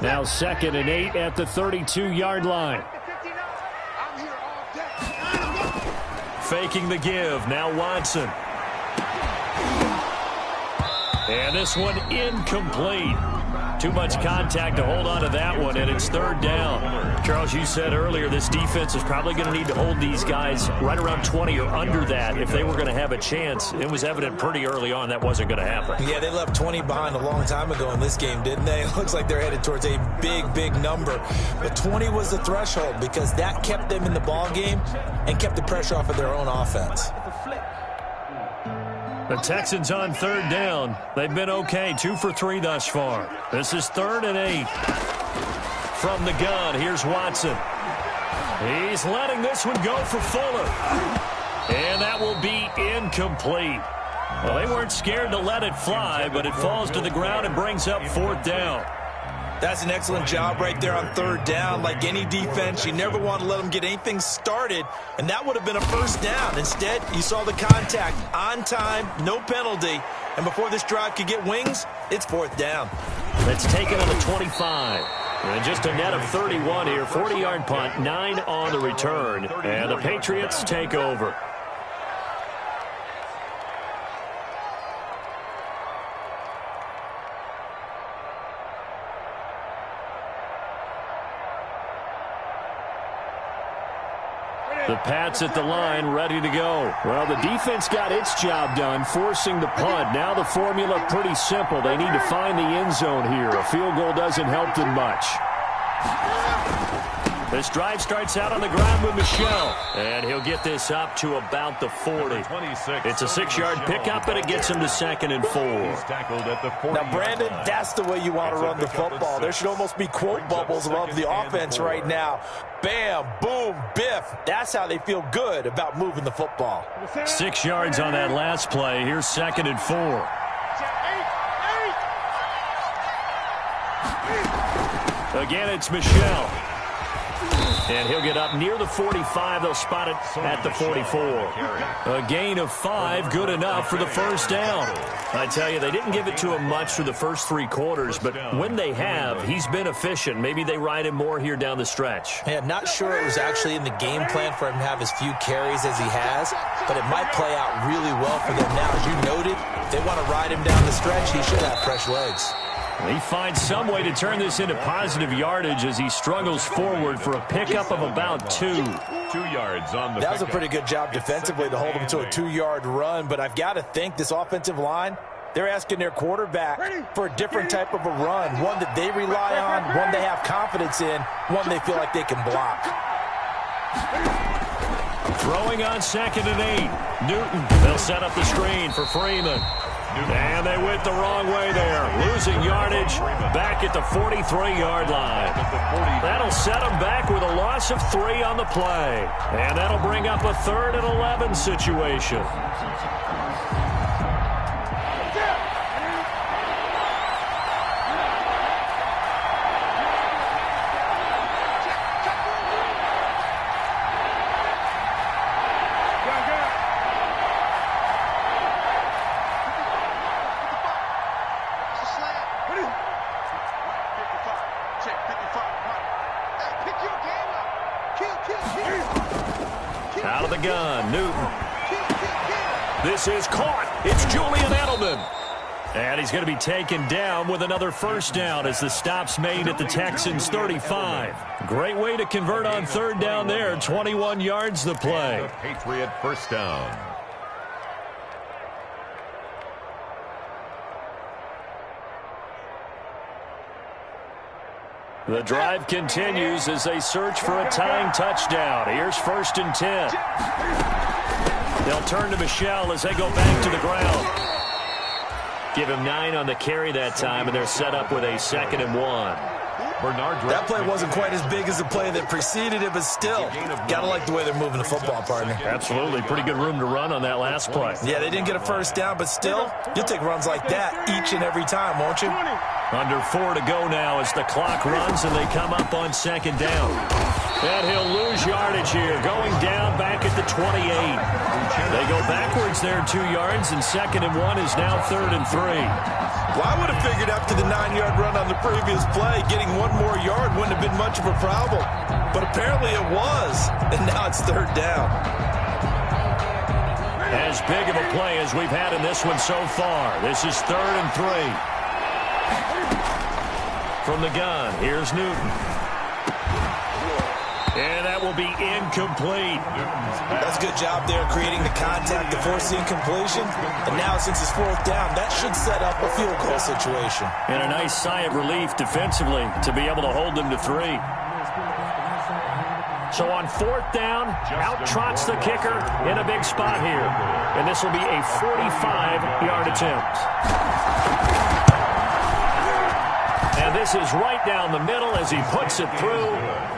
Now 2nd and 8 at the 32-yard line. Faking the give. Now Watson. And this one incomplete. Too much contact to hold on to that one, and it's 3rd down. Charles, you said earlier this defense is probably going to need to hold these guys right around 20 or under that if they were going to have a chance. It was evident pretty early on that wasn't going to happen. Yeah, they left 20 behind a long time ago in this game, didn't they? It looks like they're headed towards a big, big number. But 20 was the threshold because that kept them in the ball game and kept the pressure off of their own offense. The Texans on third down. They've been okay, 2 for 3 thus far. This is 3rd and 8. From the gun, here's Watson. He's letting this one go for Fuller. And that will be incomplete. Well, they weren't scared to let it fly, but it falls to the ground and brings up 4th down. That's an excellent job right there on 3rd down. Like any defense, you never want to let them get anything started, and that would have been a 1st down. Instead, you saw the contact on time, no penalty, and before this drive could get wings, it's 4th down. That's taken on the 25. And just a net of 31 here, 40-yard punt, 9 on the return, and the Patriots take over. The Pats at the line, ready to go. Well, the defense got its job done, forcing the punt. Now the formula pretty simple. They need to find the end zone here. A field goal doesn't help them much. This drive starts out on the ground with Michel. And he'll get this up to about the 40. It's a 6-yard pickup, and it gets him to 2nd and 4. Now, Brandon, that's the way you want to run the football. There should almost be quote bubbles above the offense right now. Bam, boom, biff. That's how they feel good about moving the football. 6 yards on that last play. Here's 2nd and 4. Again, it's Michel. And he'll get up near the 45. They'll spot it at the 44. A gain of 5, good enough for the 1st down. I tell you, they didn't give it to him much through the first 3 quarters, but when they have, he's been efficient. Maybe they ride him more here down the stretch. Hey, I'm not sure it was actually in the game plan for him to have as few carries as he has, but it might play out really well for them now. As you noted, if they want to ride him down the stretch, he should have fresh legs. He finds some way to turn this into positive yardage as he struggles forward for a pickup of about 2. 2 yards on the That was a pretty good job defensively to hold him to a 2-yard run, but I've got to think this offensive line, they're asking their quarterback for a different type of a run, one that they rely on, one they have confidence in, one they feel like they can block. Throwing on 2nd and 8. Newton, they'll set up the screen for Freeman. And they went the wrong way there. Losing yardage back at the 43-yard line. That'll set them back with a loss of 3 on the play. And that'll bring up a 3rd and 11 situation. Out of the gun, Newton. This is caught. It's Julian Edelman. And he's going to be taken down with another 1st down as the stop's made at the Texans' 35. Great way to convert on 3rd down there. 21 yards the play. Patriot 1st down. The drive continues as they search for a tying touchdown. Here's 1st and 10. They'll turn to Michel as they go back to the ground. Give him 9 on the carry that time, and they're set up with a 2nd and 1. That play wasn't quite as big as the play that preceded it, but still, gotta like the way they're moving the football, partner. Absolutely. Pretty good room to run on that last play. Yeah, they didn't get a 1st down, but still, you'll take runs like that each and every time, won't you? Under 4 to go now as the clock runs and they come up on 2nd down. And he'll lose yardage here, going down back at the 28. They go backwards there 2 yards, and 2nd and 1 is now 3rd and 3. Well, I would have figured after the 9-yard run on the previous play, getting 1 more yard wouldn't have been much of a problem. But apparently it was, and now it's 3rd down. As big of a play as we've had in this one so far. This is 3rd and 3. From the gun, here's Newton. And that will be incomplete. That's a good job there creating the contact to force the incompletion. And now since it's 4th down, that should set up a field goal situation. And a nice sigh of relief defensively to be able to hold them to 3. So on 4th down, out trots the kicker in a big spot here. And this will be a 45-yard attempt. And this is right down the middle as he puts it through.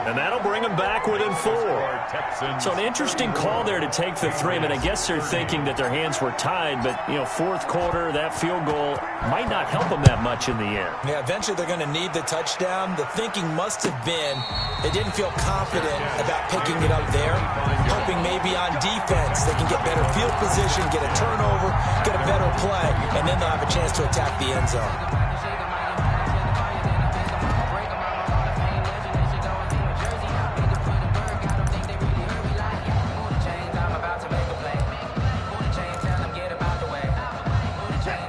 And that'll bring him back within 4. So an interesting call there to take the 3. I mean, I guess they're thinking that their hands were tied. But, you know, 4th quarter, that field goal might not help them that much in the end. Yeah, eventually they're going to need the touchdown. The thinking must have been they didn't feel confident about picking it up there, hoping maybe on defense they can get better field position, get a turnover, get a better play, and then they'll have a chance to attack the end zone.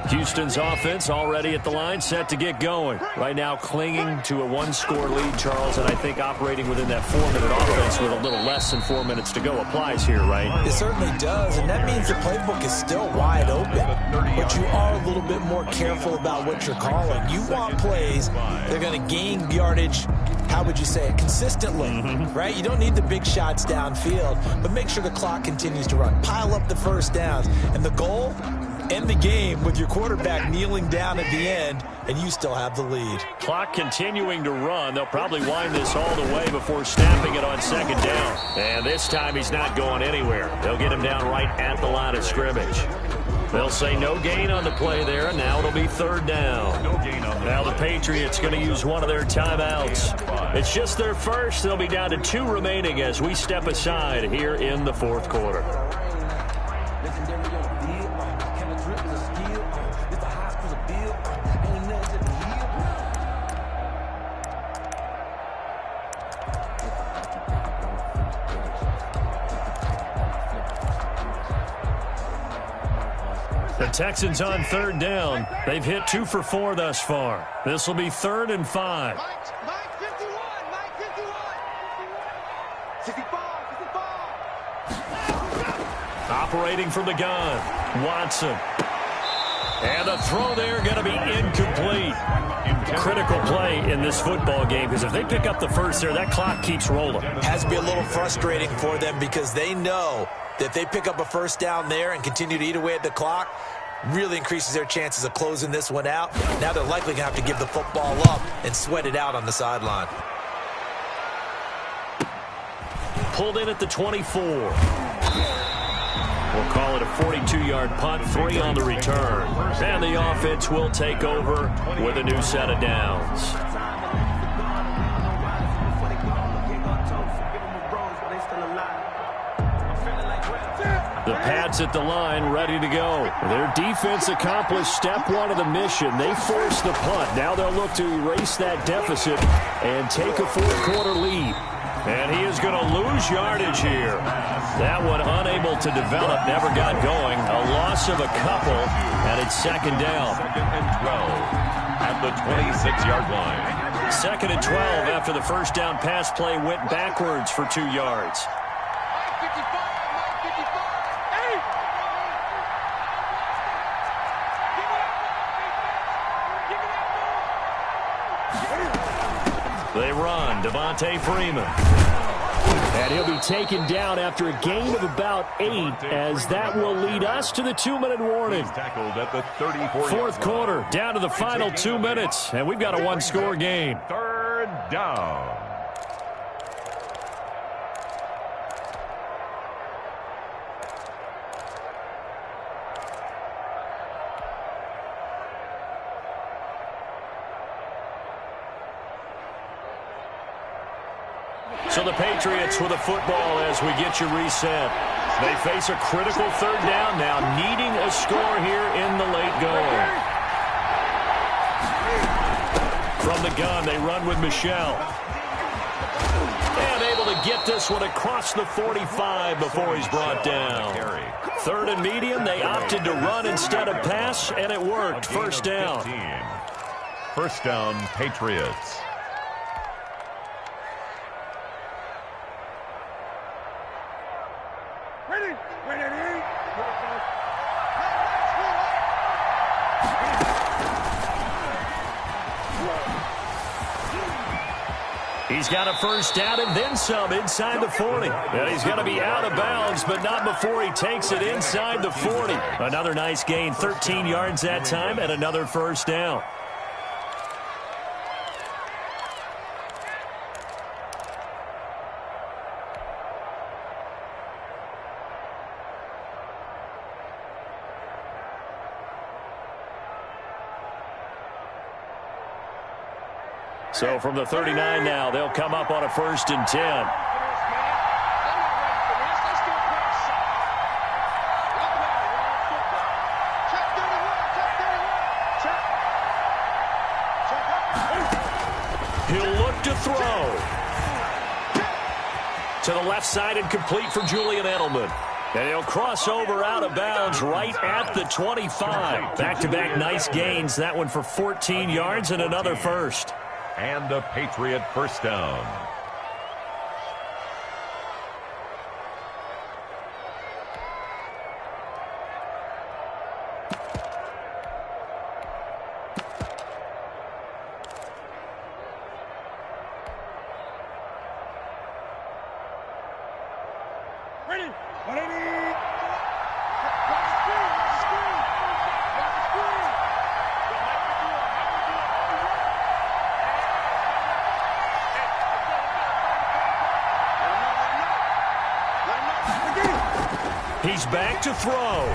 Houston's offense already at the line, set to get going. Right now clinging to a 1-score lead, Charles, and I think operating within that 4-minute offense with a little less than 4 minutes to go applies here, right? It certainly does, and that means the playbook is still wide open. But you are a little bit more careful about what you're calling. You want plays that are going to gain yardage, how would you say it, consistently, right? You don't need the big shots downfield, but make sure the clock continues to run. Pile up the first downs, and the goal, end the game with your quarterback kneeling down at the end, and you still have the lead. Clock continuing to run. They'll probably wind this all the way before snapping it on 2nd down. And this time he's not going anywhere. They'll get him down right at the line of scrimmage. They'll say no gain on the play there, and now it'll be 3rd down. Now the Patriots going to use one of their timeouts. It's just their first. They'll be down to 2 remaining as we step aside here in the 4th quarter. The Texans on 3rd down. They've hit 2 for 4 thus far. This will be 3rd and 5. Mike 51, Mike 51. 65, 65. Operating from the gun, Watson. And the throw there going to be incomplete. Critical play in this football game, because if they pick up the first there, that clock keeps rolling. Has to be a little frustrating for them because they know that if they pick up a first down there and continue to eat away at the clock, really increases their chances of closing this one out. Now they're likely going to have to give the football up and sweat it out on the sideline. Pulled in at the 24. We'll call it a 42-yard punt, 3 on the return. And the offense will take over with a new set of downs. The Pats at the line, ready to go. Their defense accomplished step 1 of the mission. They forced the punt. Now they'll look to erase that deficit and take a 4th quarter lead. And he is going to lose yardage here. That one unable to develop, never got going. A loss of a couple, and it's 2nd down. 2nd and 12 at the 26-yard line. 2nd and 12 after the first down pass play went backwards for 2 yards. They run, Devontae Freeman. And he'll be taken down after a gain of about 8, as that will lead us to the 2-minute warning. He's tackled at the 34-yard 4th quarter, down to the final 2 minutes, and we've got a 1-score game. 3rd down. So the Patriots with a football as we get you reset. They face a critical 3rd down now, needing a score here in the late going. From the gun, they run with Michelle. And able to get this one across the 45 before he's brought down. 3rd and medium, they opted to run instead of pass, and it worked. 1st down. 1st down, Patriots. He's got a first down and then some inside the 40. And he's going to be out of bounds, but not before he takes it inside the 40. Another nice gain, 13 yards that time, and another first down. So from the 39 now, they'll come up on a 1st and 10. He'll look to throw. To the left side and complete for Julian Edelman. And he'll cross over out of bounds right at the 25. Back-to-back nice gains. That one for 14 yards and another first. And a Patriot first down. Ready? He's back to throw.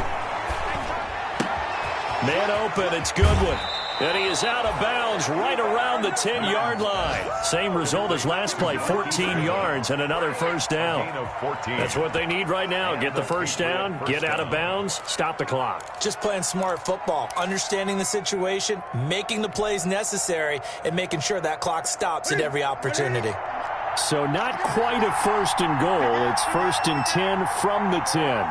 Man open, it's Goodwin. And he is out of bounds right around the 10-yard line. Same result as last play, 14 yards and another first down. That's what they need right now. Get the first down, get out of bounds, stop the clock. Just playing smart football, understanding the situation, making the plays necessary, and making sure that clock stops at every opportunity. So not quite a 1st and goal. It's 1st and 10 from the 10.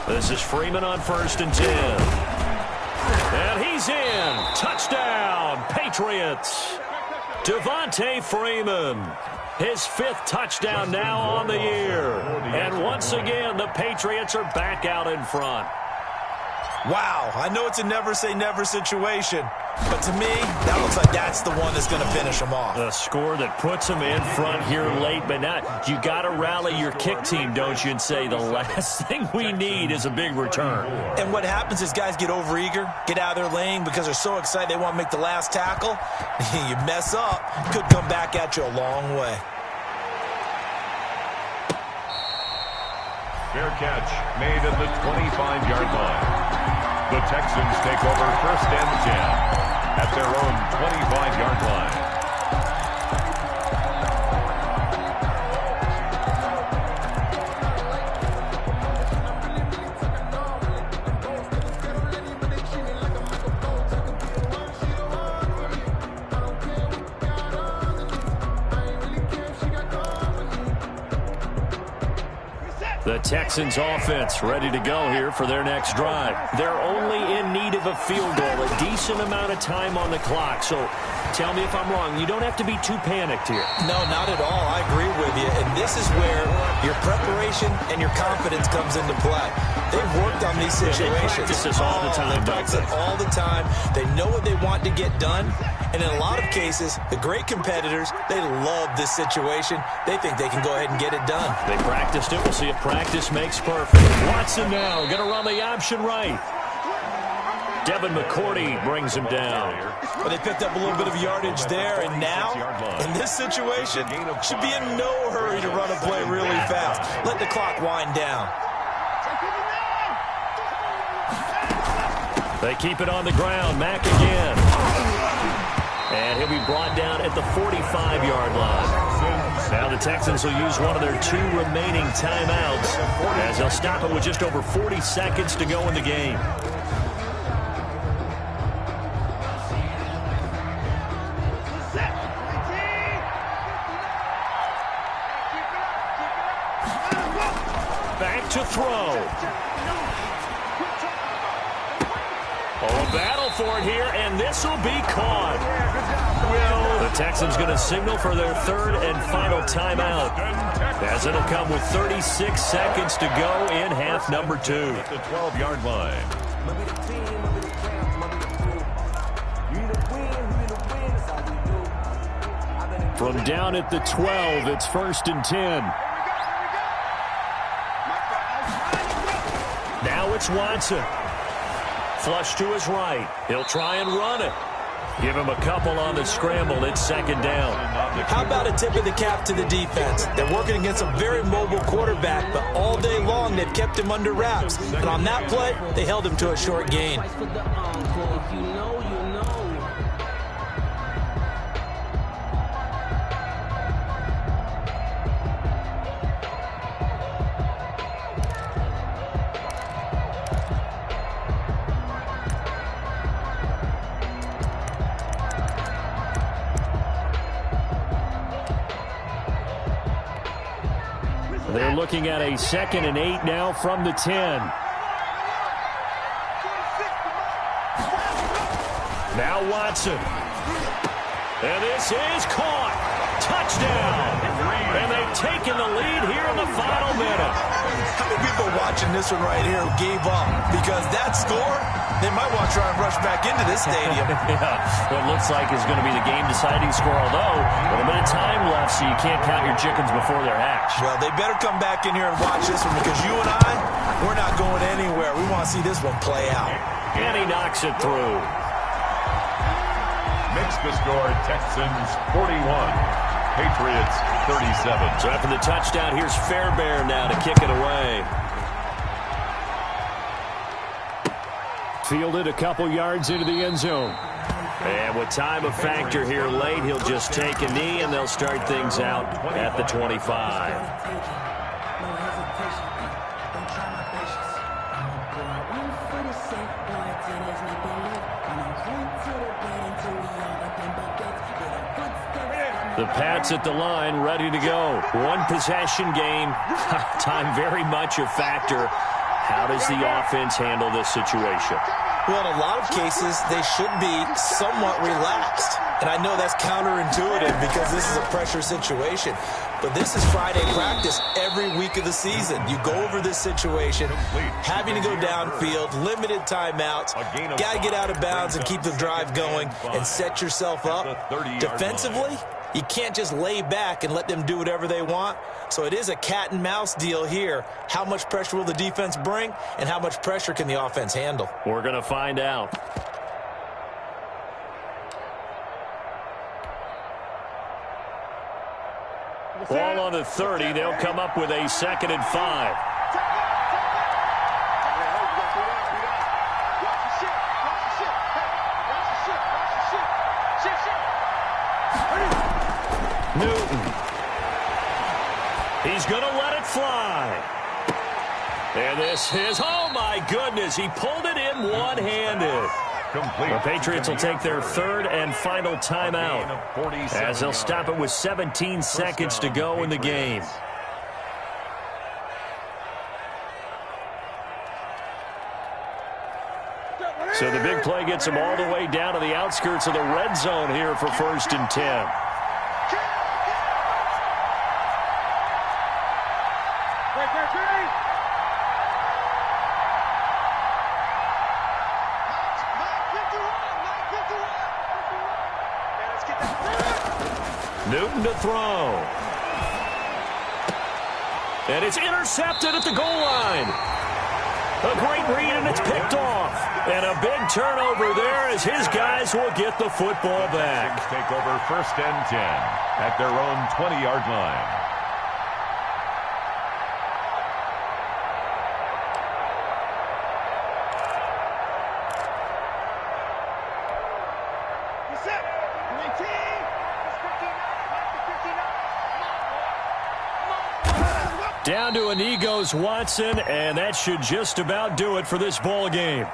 This is Freeman on 1st and 10. And he's in. Touchdown, Patriots. Devontae Freeman. His 5th touchdown now on the year. And once again, the Patriots are back out in front. Wow, I know it's a never-say-never situation, but to me, that looks like that's the one that's going to finish them off. A score that puts them in front here late, but not. You got to rally your kick team, don't you, and say the last thing we need is a big return. And what happens is guys get overeager, get out of their lane because they're so excited they want to make the last tackle. You mess up, could come back at you a long way. Fair catch made at the 25-yard line. The Texans take over 1st and 10 at their own 25-yard line. The Texans offense ready to go here for their next drive. They're only in need of a field goal, a decent amount of time on the clock. So tell me if I'm wrong. You don't have to be too panicked here. No, not at all. I agree with you. And this is where your preparation and your confidence comes into play. They've worked on these situations. They practice this all the time. They practice it all the time. They know what they want to get done. And in a lot of cases, the great competitors, they love this situation. They think they can go ahead and get it done. They practiced it. We'll see if practice makes perfect. Watson now going to run the option right. Devin McCourty brings him down. Well, they picked up a little bit of yardage there, and now, in this situation, should be in no hurry to run a play really fast. Let the clock wind down. They keep it on the ground. Mack again. And he'll be brought down at the 45-yard line. Now the Texans will use one of their 2 remaining timeouts as they'll stop it with just over 40 seconds to go in the game. Back to throw. Oh, a battle for it here, and this will be caught. The Texans going to signal for their third and final timeout, as it'll come with 36 seconds to go in half number 2. At the 12-yard line. From down at the 12, it's 1st and 10. Now it's Watson. Flush to his right. He'll try and run it. Give him a couple on the scramble. It's 2nd down. How about a tip of the cap to the defense? They're working against a very mobile quarterback, but all day long they've kept him under wraps. And on that play, they held him to a short gain. They're looking at a 2nd and 8 now from the 10. Now Watson. And this is caught. Touchdown. And they've taken the lead here in the final minute. How many people watching this one right here gave up? Because that score, they might want to try and rush back into this stadium. Yeah, what looks like is going to be the game-deciding score, although with a bit of time left, so you can't count your chickens before they're hatched. Well, they better come back in here and watch this one, because you and I, we're not going anywhere. We want to see this one play out. And he knocks it through. Makes the score Texans 41. Patriots 37. So after the touchdown, here's Fairbairn now to kick it away. Fielded a couple yards into the end zone. And with time a factor here late, he'll just take a knee, and they'll start things out at the 25. The Pats at the line, ready to go. One possession game. Time very much a factor. How does the offense handle this situation? Well, in a lot of cases, they should be somewhat relaxed. And I know that's counterintuitive because this is a pressure situation. But this is Friday practice every week of the season. You go over this situation, having to go downfield, limited timeouts, got to get out of bounds and keep the drive going and set yourself up. Defensively, you can't just lay back and let them do whatever they want. So it is a cat and mouse deal here. How much pressure will the defense bring, and how much pressure can the offense handle? We're going to find out. Ball on the 30. They'll come up with a 2nd and 5. Newton. He's going to let it fly. And this is, oh my goodness, he pulled it in one-handed. The Patriots will take their 3rd and final timeout, as they'll stop it with 17 seconds to go in the game. So the big play gets them all the way down to the outskirts of the red zone here for 1st and 10. Newton to throw. And it's intercepted at the goal line. A great read, and it's picked off. And a big turnover there as his guys will get the football back. Take over 1st and 10 at their own 20-yard line. Down to a knee goes Watson, and that should just about do it for this ball game.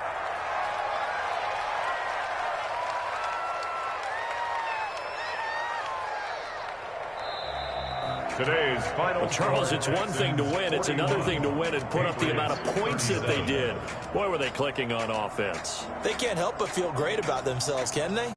Today's final. Well, Charles, it's one thing to win. It's another thing to win and put up the amount of points that they did. Boy, were they clicking on offense. They can't help but feel great about themselves, can they?